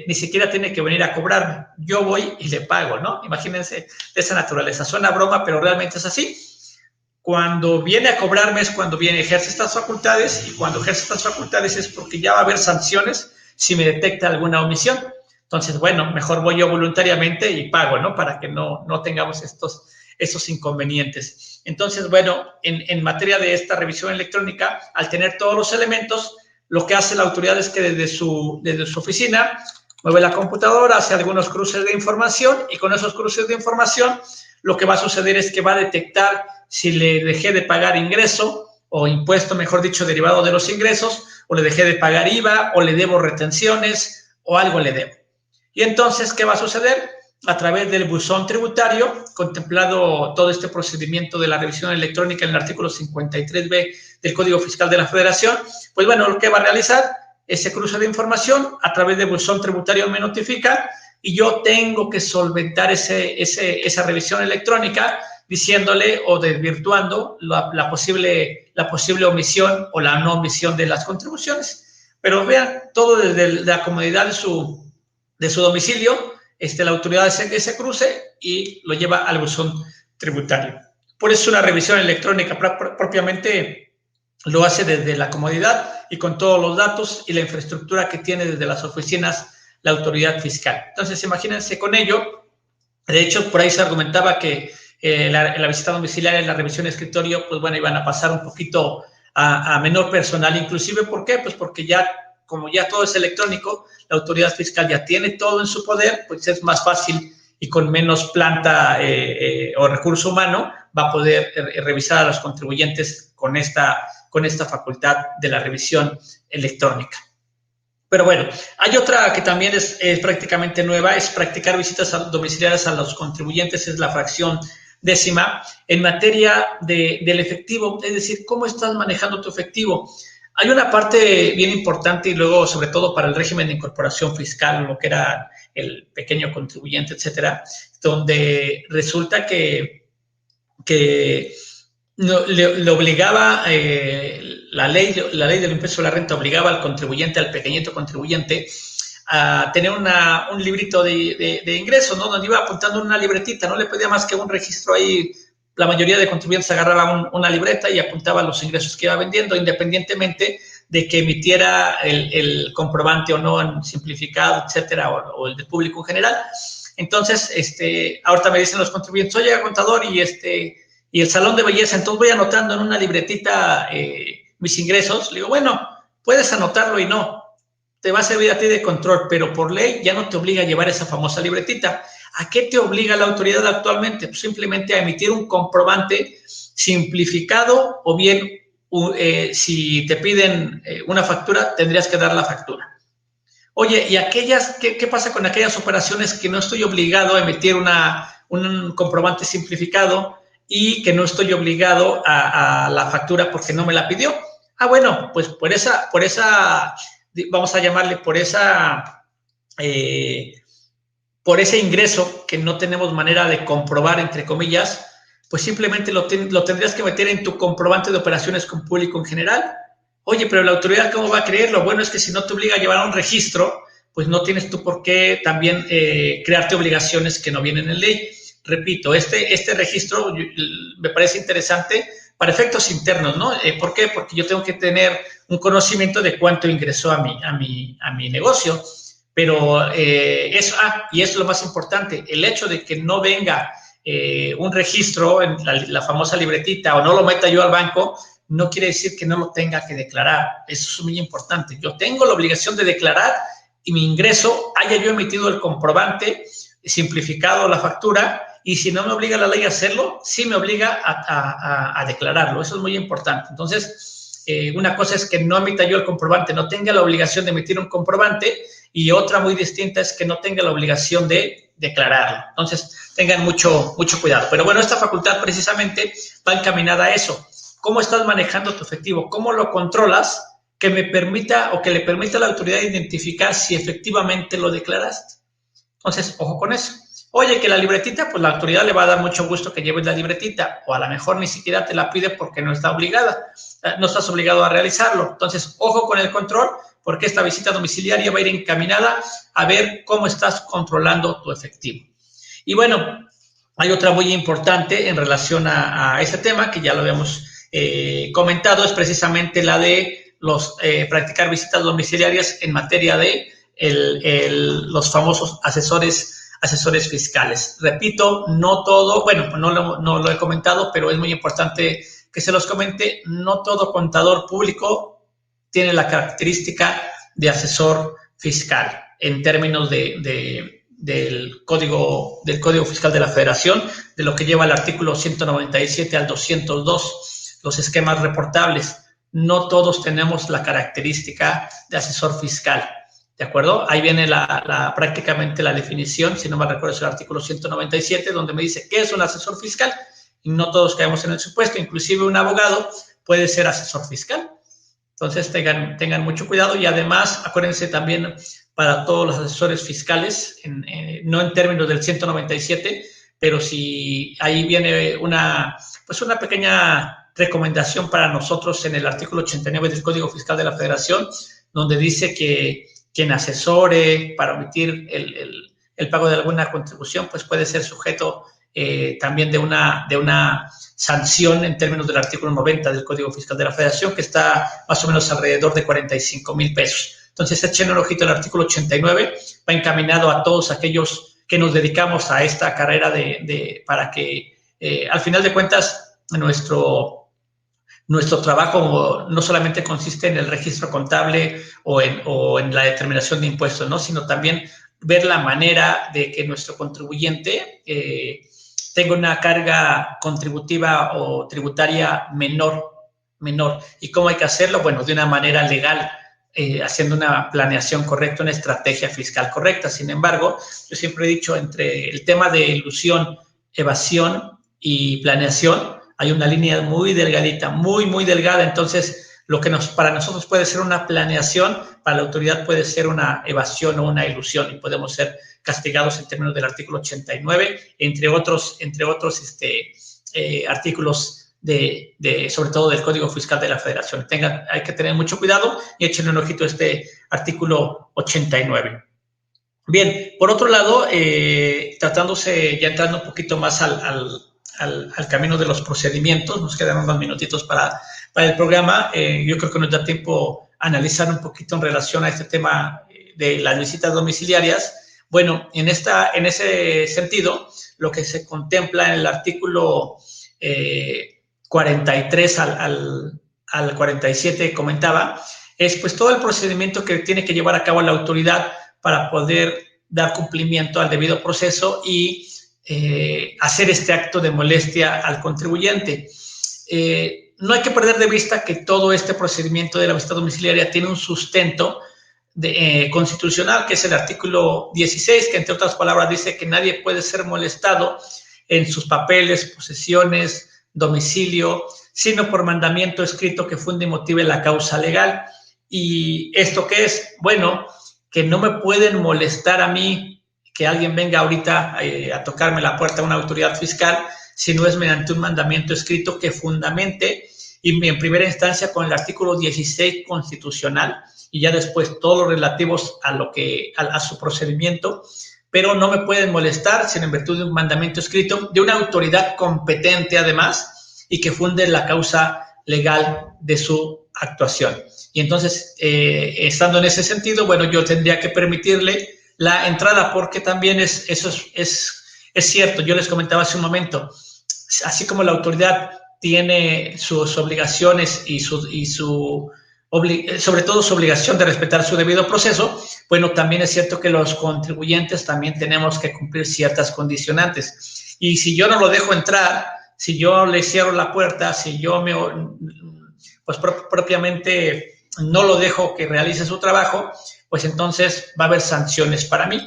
ni siquiera tiene que venir a cobrarme. Yo voy y le pago, ¿no? Imagínense de esa naturaleza. Suena broma, pero realmente es así. cuando viene a cobrarme es cuando ejerce estas facultades, y cuando ejerce estas facultades es porque ya va a haber sanciones si me detecta alguna omisión. Entonces, bueno, mejor voy yo voluntariamente y pago, ¿no? Para que no tengamos estos inconvenientes. Entonces, bueno, en materia de esta revisión electrónica, al tener todos los elementos, lo que hace la autoridad es que desde su oficina mueve la computadora, hace algunos cruces de información, y con esos cruces de información lo que va a suceder es que va a detectar si le dejé de pagar ingreso o impuesto, mejor dicho, derivado de los ingresos, o le dejé de pagar IVA, o le debo retenciones, o algo le debo. Y entonces, ¿qué va a suceder? A través del buzón tributario, contemplado todo este procedimiento de la revisión electrónica en el artículo 53B del Código Fiscal de la Federación, pues bueno, lo que va a realizar, ese cruce de información, a través del buzón tributario me notifica, y yo tengo que solventar esa revisión electrónica diciéndole o desvirtuando la posible omisión o la no omisión de las contribuciones. Pero vean, todo desde la comodidad de su domicilio, la autoridad hace ese cruce y lo lleva al buzón tributario. Por eso una revisión electrónica propiamente lo hace desde la comodidad y con todos los datos y la infraestructura que tiene desde las oficinas la autoridad fiscal. Entonces, imagínense con ello. De hecho, por ahí se argumentaba que la visita domiciliaria y la revisión de escritorio, pues bueno, iban a pasar un poquito a menor personal, inclusive, ¿por qué? Pues porque como ya todo es electrónico, la autoridad fiscal ya tiene todo en su poder, pues es más fácil y con menos planta o recurso humano va a poder revisar a los contribuyentes con esta facultad de la revisión electrónica. Pero bueno, hay otra que también es prácticamente nueva, es practicar visitas domiciliarias a los contribuyentes, es la fracción 10ª, en materia del efectivo, es decir, ¿cómo estás manejando tu efectivo? Hay una parte bien importante, y luego, sobre todo para el régimen de incorporación fiscal, lo que era el pequeño contribuyente, etcétera, donde resulta que le obligaba, la ley del impuesto a la renta obligaba al contribuyente, al pequeñito contribuyente, a tener un librito de ingresos, ¿no? Donde iba apuntando en una libretita, no le pedía más que un registro ahí. La mayoría de contribuyentes agarraba una libreta y apuntaba los ingresos que iba vendiendo, independientemente de que emitiera el comprobante o no en simplificado, etcétera, o el del público en general. Entonces, ahorita me dicen los contribuyentes, oye, contador, y el salón de belleza, entonces voy anotando en una libretita mis ingresos. Le digo, bueno, puedes anotarlo y no, te va a servir a ti de control, pero por ley ya no te obliga a llevar esa famosa libretita. ¿A qué te obliga la autoridad actualmente? Pues simplemente a emitir un comprobante simplificado, o bien si te piden una factura, tendrías que dar la factura. Oye, ¿y qué pasa con aquellas operaciones que no estoy obligado a emitir un comprobante simplificado y que no estoy obligado a la factura porque no me la pidió? Ah, bueno, pues por esa vamos a llamarle por ese ingreso que no tenemos manera de comprobar, entre comillas, pues simplemente lo tendrías que meter en tu comprobante de operaciones con público en general. Oye, pero la autoridad, ¿cómo va a creerlo? Bueno, es que si no te obliga a llevar un registro, pues no tienes tú por qué también crearte obligaciones que no vienen en ley. Repito, este registro me parece interesante para efectos internos, ¿no? ¿Por qué? Porque yo tengo que tener un conocimiento de cuánto ingresó a mi negocio. Pero y eso es lo más importante, el hecho de que no venga un registro en la famosa libretita, o no lo meta yo al banco, no quiere decir que no lo tenga que declarar. Eso es muy importante. Yo tengo la obligación de declarar y mi ingreso, haya yo emitido el comprobante simplificado, la factura, y si no me obliga la ley a hacerlo, sí me obliga a declararlo. Eso es muy importante. Entonces, una cosa es que no emita yo el comprobante, no tenga la obligación de emitir un comprobante, y otra muy distinta es que no tenga la obligación de declararlo. Entonces, tengan mucho cuidado. Pero bueno, esta facultad precisamente va encaminada a eso. ¿Cómo estás manejando tu efectivo? ¿Cómo lo controlas que me permita o que le permita a la autoridad identificar si efectivamente lo declaraste? Entonces, ojo con eso. Oye, que la libretita, pues la autoridad le va a dar mucho gusto que lleves la libretita, o a lo mejor ni siquiera te la pide porque no está obligada, no estás obligado a realizarlo. Entonces, ojo con el control, porque esta visita domiciliaria va a ir encaminada a ver cómo estás controlando tu efectivo. Y bueno, Hay otra muy importante en relación a ese tema, que ya lo habíamos comentado, es precisamente la de practicar visitas domiciliarias en materia de los famosos asesores fiscales. Repito, no todo, bueno, no lo he comentado, pero es muy importante que se los comente, no todo contador público tiene la característica de asesor fiscal en términos del Código Fiscal de la Federación, de lo que lleva el artículo 197 al 202, los esquemas reportables. No todos tenemos la característica de asesor fiscal, ¿de acuerdo? Ahí viene prácticamente la definición, si no me recuerdo es el artículo 197, donde me dice qué es un asesor fiscal, y no todos caemos en el supuesto, inclusive un abogado puede ser asesor fiscal. Entonces tengan mucho cuidado, y además acuérdense también para todos los asesores fiscales, no en términos del 197, pero si ahí viene una pequeña recomendación para nosotros en el artículo 89 del Código Fiscal de la Federación, donde dice que quien asesore para omitir el pago de alguna contribución, pues puede ser sujeto también de una sanción en términos del artículo 90 del Código Fiscal de la Federación, que está más o menos alrededor de 45,000 pesos. Entonces, echen un ojito al artículo 89, va encaminado a todos aquellos que nos dedicamos a esta carrera para que, al final de cuentas, nuestro trabajo no solamente consiste en el registro contable o en la determinación de impuestos, ¿no? Sino también ver la manera de que nuestro contribuyente tenga una carga contributiva o tributaria menor. ¿Y cómo hay que hacerlo? Bueno, de una manera legal, haciendo una planeación correcta, una estrategia fiscal correcta. Sin embargo, yo siempre he dicho, entre el tema de ilusión, evasión y planeación, hay una línea muy delgadita, muy delgada. Entonces, lo que para nosotros puede ser una planeación, para la autoridad puede ser una evasión o una ilusión, y podemos ser castigados en términos del artículo 89, entre otros artículos sobre todo del Código Fiscal de la Federación. Hay que tener mucho cuidado y échenle un ojito a este artículo 89. Bien, por otro lado, ya entrando un poquito más al camino de los procedimientos, nos quedan unos minutitos para el programa. Yo creo que nos da tiempo a analizar un poquito en relación a este tema de las visitas domiciliarias. Bueno, en ese sentido, lo que se contempla en el artículo 43 al 47 comentaba, es pues todo el procedimiento que tiene que llevar a cabo la autoridad para poder dar cumplimiento al debido proceso y hacer este acto de molestia al contribuyente. No hay que perder de vista que todo este procedimiento de la visita domiciliaria tiene un sustento constitucional, que es el artículo 16, que entre otras palabras dice que nadie puede ser molestado en sus papeles, posesiones, domicilio, sino por mandamiento escrito que funde y motive la causa legal. ¿Y esto qué es? Bueno, que no me pueden molestar a mí, que alguien venga ahorita a tocarme la puerta a una autoridad fiscal, si no es mediante un mandamiento escrito que fundamente, y en primera instancia con el artículo 16 constitucional, y ya después todos los relativos a su procedimiento, pero no me pueden molestar sino en virtud de un mandamiento escrito de una autoridad competente además y que funde la causa legal de su actuación. Y entonces, estando en ese sentido, bueno, yo tendría que permitirle la entrada, porque también eso es cierto. Yo les comentaba hace un momento, así como la autoridad tiene sus obligaciones y sobre todo su obligación de respetar su debido proceso, bueno, también es cierto que los contribuyentes también tenemos que cumplir ciertas condicionantes. Y si yo no lo dejo entrar, si yo le cierro la puerta, si yo propiamente no lo dejo que realice su trabajo, pues entonces va a haber sanciones para mí,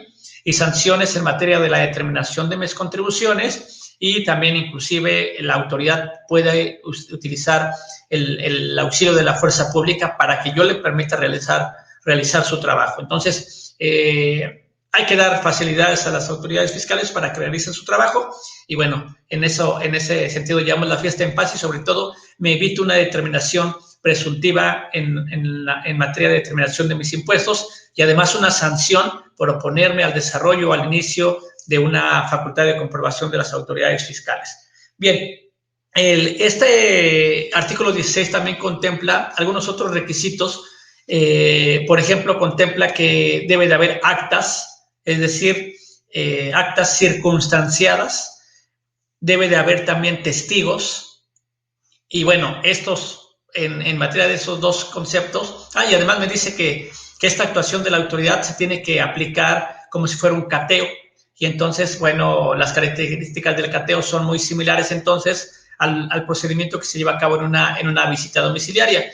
y sanciones en materia de la determinación de mis contribuciones, y también inclusive la autoridad puede utilizar el auxilio de la fuerza pública para que yo le permita realizar su trabajo. Entonces, hay que dar facilidades a las autoridades fiscales para que realicen su trabajo, y bueno, en ese sentido llevamos la fiesta en paz, y sobre todo me evito una determinación presuntiva en materia de determinación de mis impuestos, y además una sanción por oponerme al desarrollo, al inicio de una facultad de comprobación de las autoridades fiscales. Bien, este artículo 16 también contempla algunos otros requisitos. Por ejemplo, contempla que debe de haber actas, es decir, actas circunstanciadas, debe de haber también testigos, y bueno, estos en materia de esos dos conceptos, y además me dice que esta actuación de la autoridad se tiene que aplicar como si fuera un cateo, y entonces, bueno, las características del cateo son muy similares entonces al procedimiento que se lleva a cabo en una visita domiciliaria.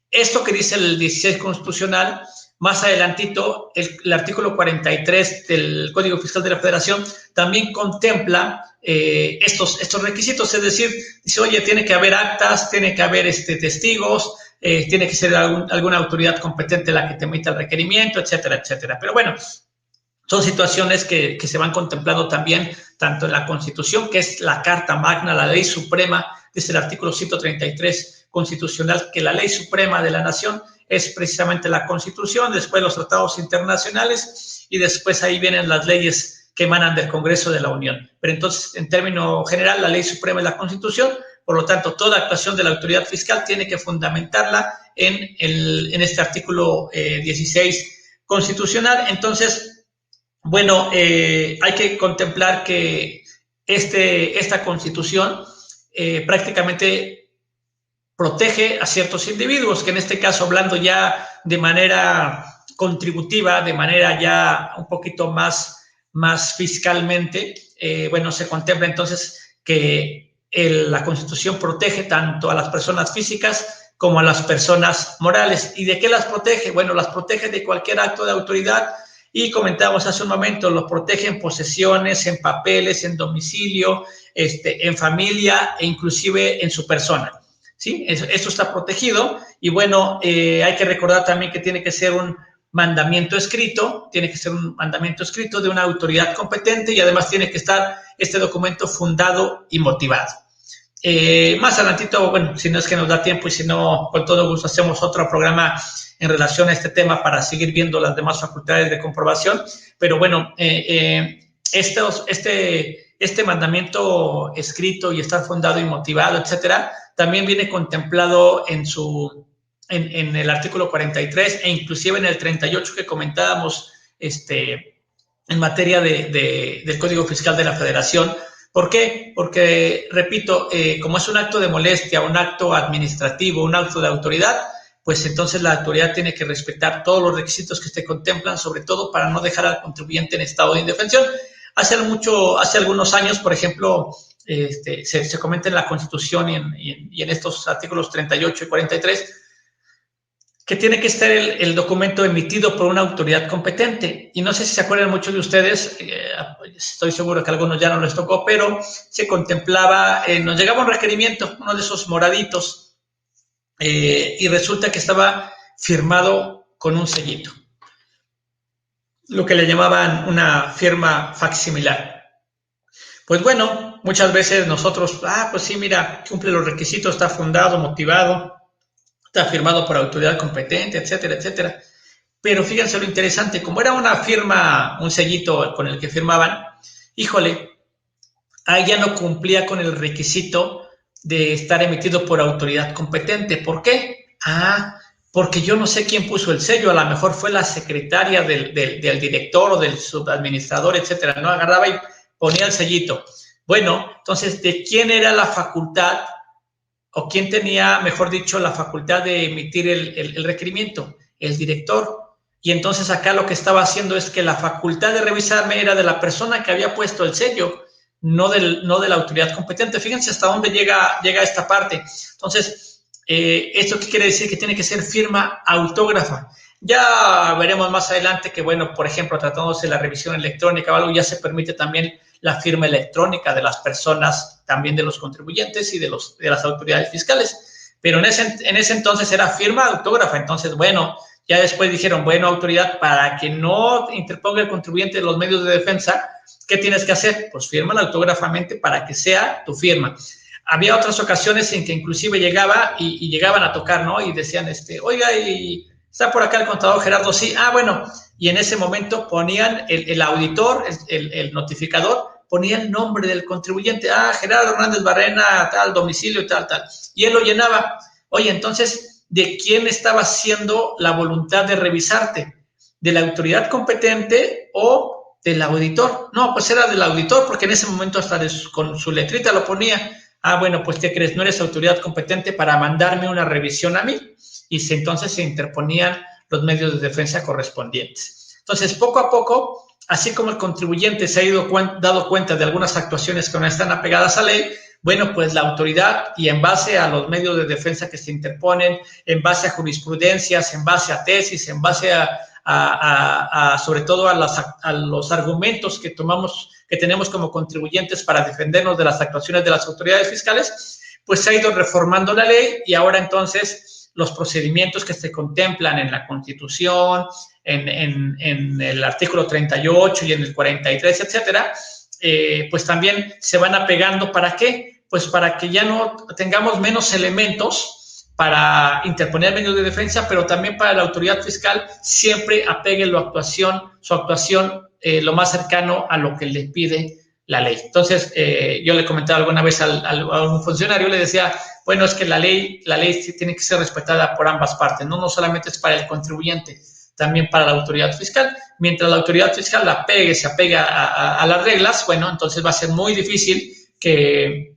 Esto que dice el 16 constitucional, más adelantito, el artículo 43 del Código Fiscal de la Federación también contempla estos requisitos, es decir, dice, oye, tiene que haber actas, tiene que haber testigos, tiene que ser alguna autoridad competente la que te emita el requerimiento, etcétera, etcétera. Pero bueno, son situaciones que se van contemplando también tanto en la Constitución, que es la Carta Magna, la ley suprema, dice el artículo 133 constitucional, que la ley suprema de la nación es precisamente la Constitución, después los tratados internacionales y después ahí vienen las leyes que emanan del Congreso de la Unión. Pero entonces, en término general, la ley suprema es la Constitución, por lo tanto, toda actuación de la autoridad fiscal tiene que fundamentarla en este artículo 16 constitucional. Entonces, bueno, hay que contemplar que esta Constitución prácticamente protege a ciertos individuos, que en este caso, hablando ya de manera contributiva, de manera ya un poquito más fiscalmente, bueno, se contempla entonces que la Constitución protege tanto a las personas físicas como a las personas morales. ¿Y de qué las protege? Bueno, las protege de cualquier acto de autoridad, y comentábamos hace un momento, los protege en posesiones, en papeles, en domicilio, en familia e inclusive en su persona. ¿Sí? Esto está protegido, y bueno, hay que recordar también que tiene que ser un mandamiento escrito, de una autoridad competente, y además tiene que estar este documento fundado y motivado. Más adelantito, bueno, si no es que nos da tiempo y si no, con todo gusto hacemos otro programa en relación a este tema para seguir viendo las demás facultades de comprobación, pero bueno, este mandamiento escrito y estar fundado y motivado, etcétera, también viene contemplado en el artículo 43 e inclusive en el 38 que comentábamos en materia del Código Fiscal de la Federación. ¿Por qué? Porque, repito, como es un acto de molestia, un acto administrativo, un acto de autoridad, pues entonces la autoridad tiene que respetar todos los requisitos que se contemplan, sobre todo para no dejar al contribuyente en estado de indefensión. Hace algunos años, por ejemplo, se comenta en la Constitución y en estos artículos 38 y 43 que tiene que estar el documento emitido por una autoridad competente. Y no sé si se acuerdan muchos de ustedes, estoy seguro que a algunos ya no les tocó, pero se contemplaba, nos llegaba un requerimiento, uno de esos moraditos, y resulta que estaba firmado con un sellito, lo que le llamaban una firma facsimilar. Pues bueno, muchas veces nosotros, pues sí, mira, cumple los requisitos, está fundado, motivado, está firmado por autoridad competente, etcétera, etcétera. Pero fíjense lo interesante, como era una firma, un sellito con el que firmaban, híjole, ahí ya no cumplía con el requisito de estar emitido por autoridad competente. ¿Por qué? Porque yo no sé quién puso el sello, a lo mejor fue la secretaria del director o del subadministrador, etcétera, ¿no? Agarraba y ponía el sellito. Bueno, entonces, ¿de quién era la facultad o quién tenía, mejor dicho, la facultad de emitir el requerimiento? El director. Y entonces acá lo que estaba haciendo es que la facultad de revisarme era de la persona que había puesto el sello, no de la autoridad competente. Fíjense hasta dónde llega esta parte. Entonces, ¿esto qué quiere decir? Que tiene que ser firma autógrafa. Ya veremos más adelante que, bueno, por ejemplo, tratándose de la revisión electrónica o algo, ya se permite también la firma electrónica de las personas, también de los contribuyentes y de las autoridades fiscales. Pero en ese entonces era firma autógrafa. Entonces, bueno, ya después dijeron, bueno, autoridad, para que no interponga el contribuyente los medios de defensa, ¿qué tienes que hacer? Pues fírmala autógrafamente para que sea tu firma. Había otras ocasiones en que inclusive llegaban a tocar, ¿no? Y decían, oiga, y está por acá el contador Gerardo, sí. Bueno, y en ese momento ponían el auditor, el notificador, ponía el nombre del contribuyente, Gerardo Hernández Barrena, tal, domicilio, tal, y él lo llenaba. Oye, entonces, ¿de quién estaba siendo la voluntad de revisarte? ¿De la autoridad competente o del auditor? No, pues era del auditor, porque en ese momento hasta con su letrita lo ponía. Bueno, pues ¿qué crees? No eres autoridad competente para mandarme una revisión a mí. Y entonces se interponían los medios de defensa correspondientes. Entonces, poco a poco, así como el contribuyente se ha dado cuenta de algunas actuaciones que no están apegadas a ley, bueno, pues la autoridad, y en base a los medios de defensa que se interponen, en base a jurisprudencias, en base a tesis, en base sobre todo a los argumentos que tenemos como contribuyentes para defendernos de las actuaciones de las autoridades fiscales, pues se ha ido reformando la ley y ahora entonces los procedimientos que se contemplan en la Constitución, en el artículo 38 y en el 43, etcétera, pues también se van apegando. ¿Para qué? Pues para que ya no tengamos menos elementos para interponer medios de defensa, pero también para la autoridad fiscal siempre apegue su actuación lo más cercano a lo que le pide la ley. Entonces, yo le comentaba alguna vez a un funcionario, le decía, bueno, es que la ley sí tiene que ser respetada por ambas partes, no solamente es para el contribuyente, también para la autoridad fiscal. Mientras la autoridad fiscal se apegue a las reglas, bueno, entonces va a ser muy difícil que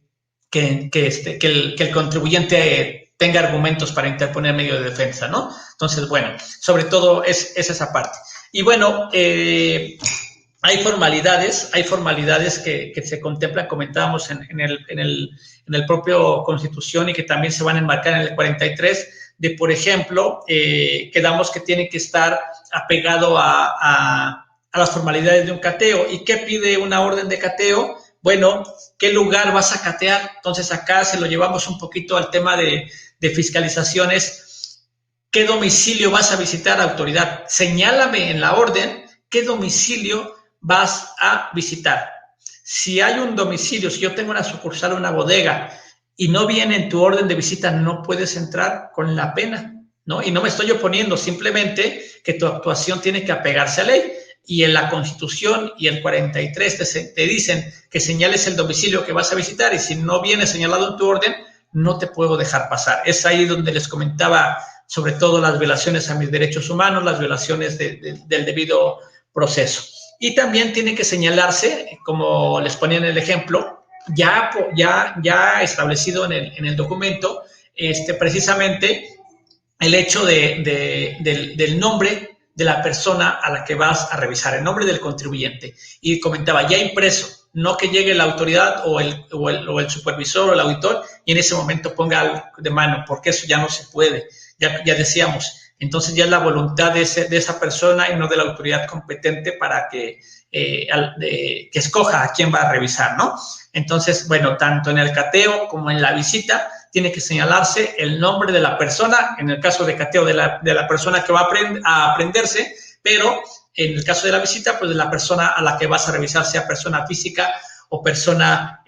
el contribuyente tenga argumentos para interponer medio de defensa, ¿no? Entonces, bueno, sobre todo es esa parte. Y bueno, hay formalidades que se contemplan, comentábamos en el propio Constitución y que también se van a enmarcar en el 43, de, por ejemplo, quedamos que tiene que estar apegado a las formalidades de un cateo. ¿Y qué pide una orden de cateo? Bueno, ¿qué lugar vas a catear? Entonces acá se lo llevamos un poquito al tema de fiscalizaciones. ¿Qué domicilio vas a visitar, autoridad? Señálame en la orden qué domicilio vas a visitar. Si hay un domicilio, si yo tengo una sucursal, una bodega, y no viene en tu orden de visita, no puedes entrar con la pena, ¿no? Y no me estoy oponiendo, simplemente que tu actuación tiene que apegarse a ley. Y en la Constitución y el 43 te dicen que señales el domicilio que vas a visitar, y si no viene señalado en tu orden, no te puedo dejar pasar. Es ahí donde les comentaba sobre todo las violaciones a mis derechos humanos, las violaciones del debido proceso. Y también tiene que señalarse, como les ponía en el ejemplo, ya establecido en el documento, precisamente el hecho del nombre de la persona a la que vas a revisar, el nombre del contribuyente. Y comentaba, ya impreso, no que llegue la autoridad o el supervisor o el auditor y en ese momento ponga de mano, porque eso ya no se puede, ya decíamos. Entonces ya es la voluntad de esa persona y no de la autoridad competente para que escoja a quién va a revisar, ¿no? Entonces, bueno, tanto en el cateo como en la visita tiene que señalarse el nombre de la persona, en el caso de cateo de la persona que va a aprenderse, pero en el caso de la visita, pues de la persona a la que vas a revisar, sea persona física o persona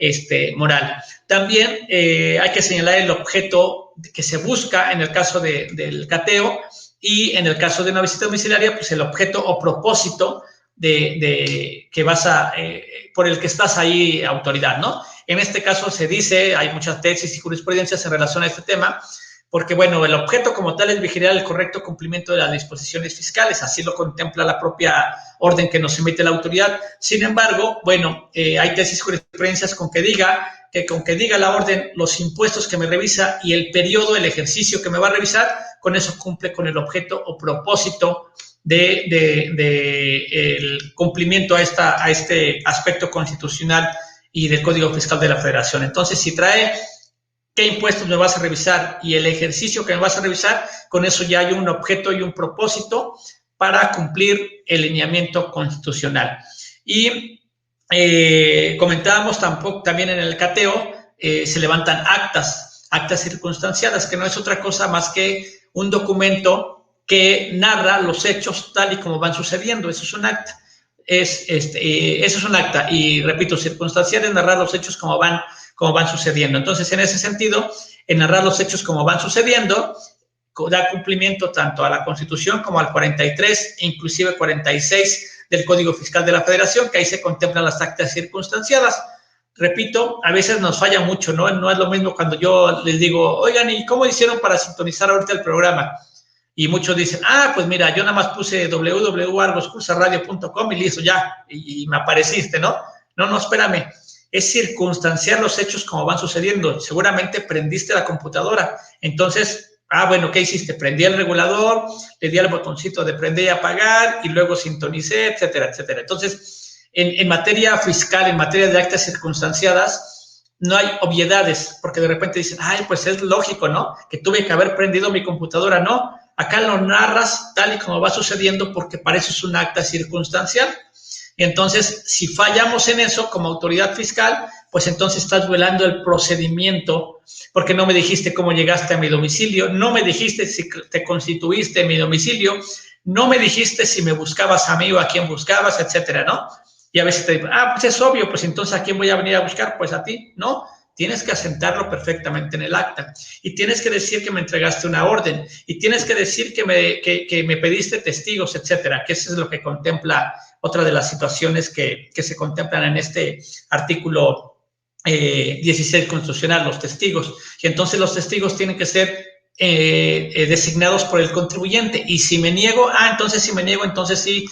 moral. También hay que señalar el objeto que se busca en el caso del cateo, y en el caso de una visita domiciliaria, pues el objeto o propósito que por el que estás ahí, autoridad, ¿no? En este caso se dice, hay muchas tesis y jurisprudencias en relación a este tema, porque, bueno, el objeto como tal es vigilar el correcto cumplimiento de las disposiciones fiscales, así lo contempla la propia orden que nos emite la autoridad. Sin embargo, bueno, hay tesis y jurisprudencias con que diga la orden los impuestos que me revisa y el periodo, el ejercicio que me va a revisar, con eso cumple con el objeto o propósito el cumplimiento a este aspecto constitucional y del Código Fiscal de la Federación. Entonces, si trae qué impuestos me vas a revisar y el ejercicio que me vas a revisar, con eso ya hay un objeto y un propósito para cumplir el lineamiento constitucional. Y comentábamos también en el cateo, se levantan actas circunstanciadas, que no es otra cosa más que un documento que narra los hechos tal y como van sucediendo. Eso es un acta. Eso es un acta. Y repito, circunstancial es narrar los hechos como van sucediendo. Entonces, en ese sentido, en narrar los hechos como van sucediendo, da cumplimiento tanto a la Constitución como al 43, inclusive 46 del Código Fiscal de la Federación, que ahí se contemplan las actas circunstanciadas. Repito, a veces nos falla mucho, ¿no? No es lo mismo cuando yo les digo, oigan, ¿y cómo hicieron para sintonizar ahorita el programa? Y muchos dicen, pues mira, yo nada más puse www.argoscursaradio.com y listo, ya, y me apareciste, ¿no? No, espérame. Es circunstanciar los hechos como van sucediendo. Seguramente prendiste la computadora. Entonces, bueno, ¿qué hiciste? Prendí el regulador, le di al botoncito de prender y apagar, y luego sintonicé, etcétera, etcétera. Entonces, en materia fiscal, en materia de actas circunstanciadas, no hay obviedades, porque de repente dicen, pues es lógico, ¿no? Que tuve que haber prendido mi computadora. No, acá lo narras tal y como va sucediendo, porque para eso es un acta circunstancial. Y entonces, si fallamos en eso como autoridad fiscal, pues entonces estás violando el procedimiento, porque no me dijiste cómo llegaste a mi domicilio, no me dijiste si te constituiste en mi domicilio, no me dijiste si me buscabas a mí o a quién buscabas, etcétera, ¿no? Y a veces te digo, pues es obvio, pues entonces ¿a quién voy a venir a buscar? Pues a ti, ¿no? Tienes que asentarlo perfectamente en el acta y tienes que decir que me entregaste una orden y tienes que decir que me pediste testigos, etcétera, que eso es lo que contempla otra de las situaciones que se contemplan en este artículo 16 constitucional, los testigos. Y entonces los testigos tienen que ser designados por el contribuyente. Y si me niego, entonces sí,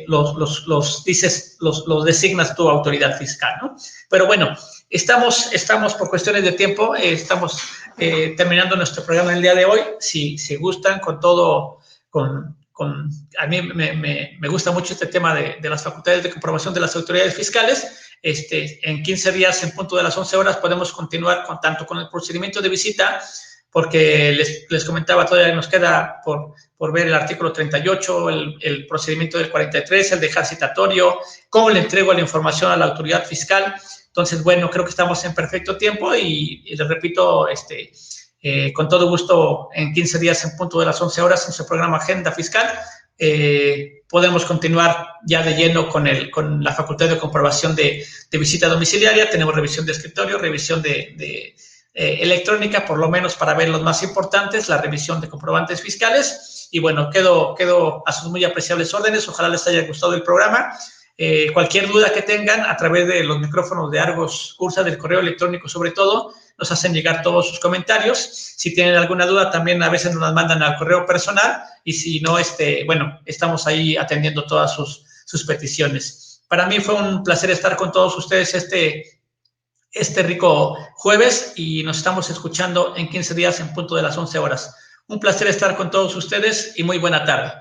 los designas tu autoridad fiscal, ¿no? Pero bueno, estamos por cuestiones de tiempo, estamos terminando nuestro programa el día de hoy. Si gustan, a mí me gusta mucho este tema de las facultades de comprobación de las autoridades fiscales. En 15 días, en punto de las 11 horas, podemos continuar tanto con el procedimiento de visita, porque les comentaba, todavía nos queda por ver el artículo 38, el procedimiento del 43, el dejar citatorio, cómo le entrego la información a la autoridad fiscal. Entonces, bueno, creo que estamos en perfecto tiempo y les repito, con todo gusto, en 15 días, en punto de las 11 horas, en su programa Agenda Fiscal, podemos continuar ya de lleno con la facultad de comprobación de visita domiciliaria. Tenemos revisión de escritorio, revisión de electrónica, por lo menos para ver los más importantes, la revisión de comprobantes fiscales. Y bueno, quedo a sus muy apreciables órdenes. Ojalá les haya gustado el programa. Cualquier duda que tengan, a través de los micrófonos de Argos Cursa, del correo electrónico sobre todo, nos hacen llegar todos sus comentarios. Si tienen alguna duda, también a veces nos las mandan al correo personal, y si no, bueno, estamos ahí atendiendo todas sus peticiones. Para mí fue un placer estar con todos ustedes este rico jueves, y nos estamos escuchando en 15 días en punto de las 11 horas. Un placer estar con todos ustedes y muy buena tarde.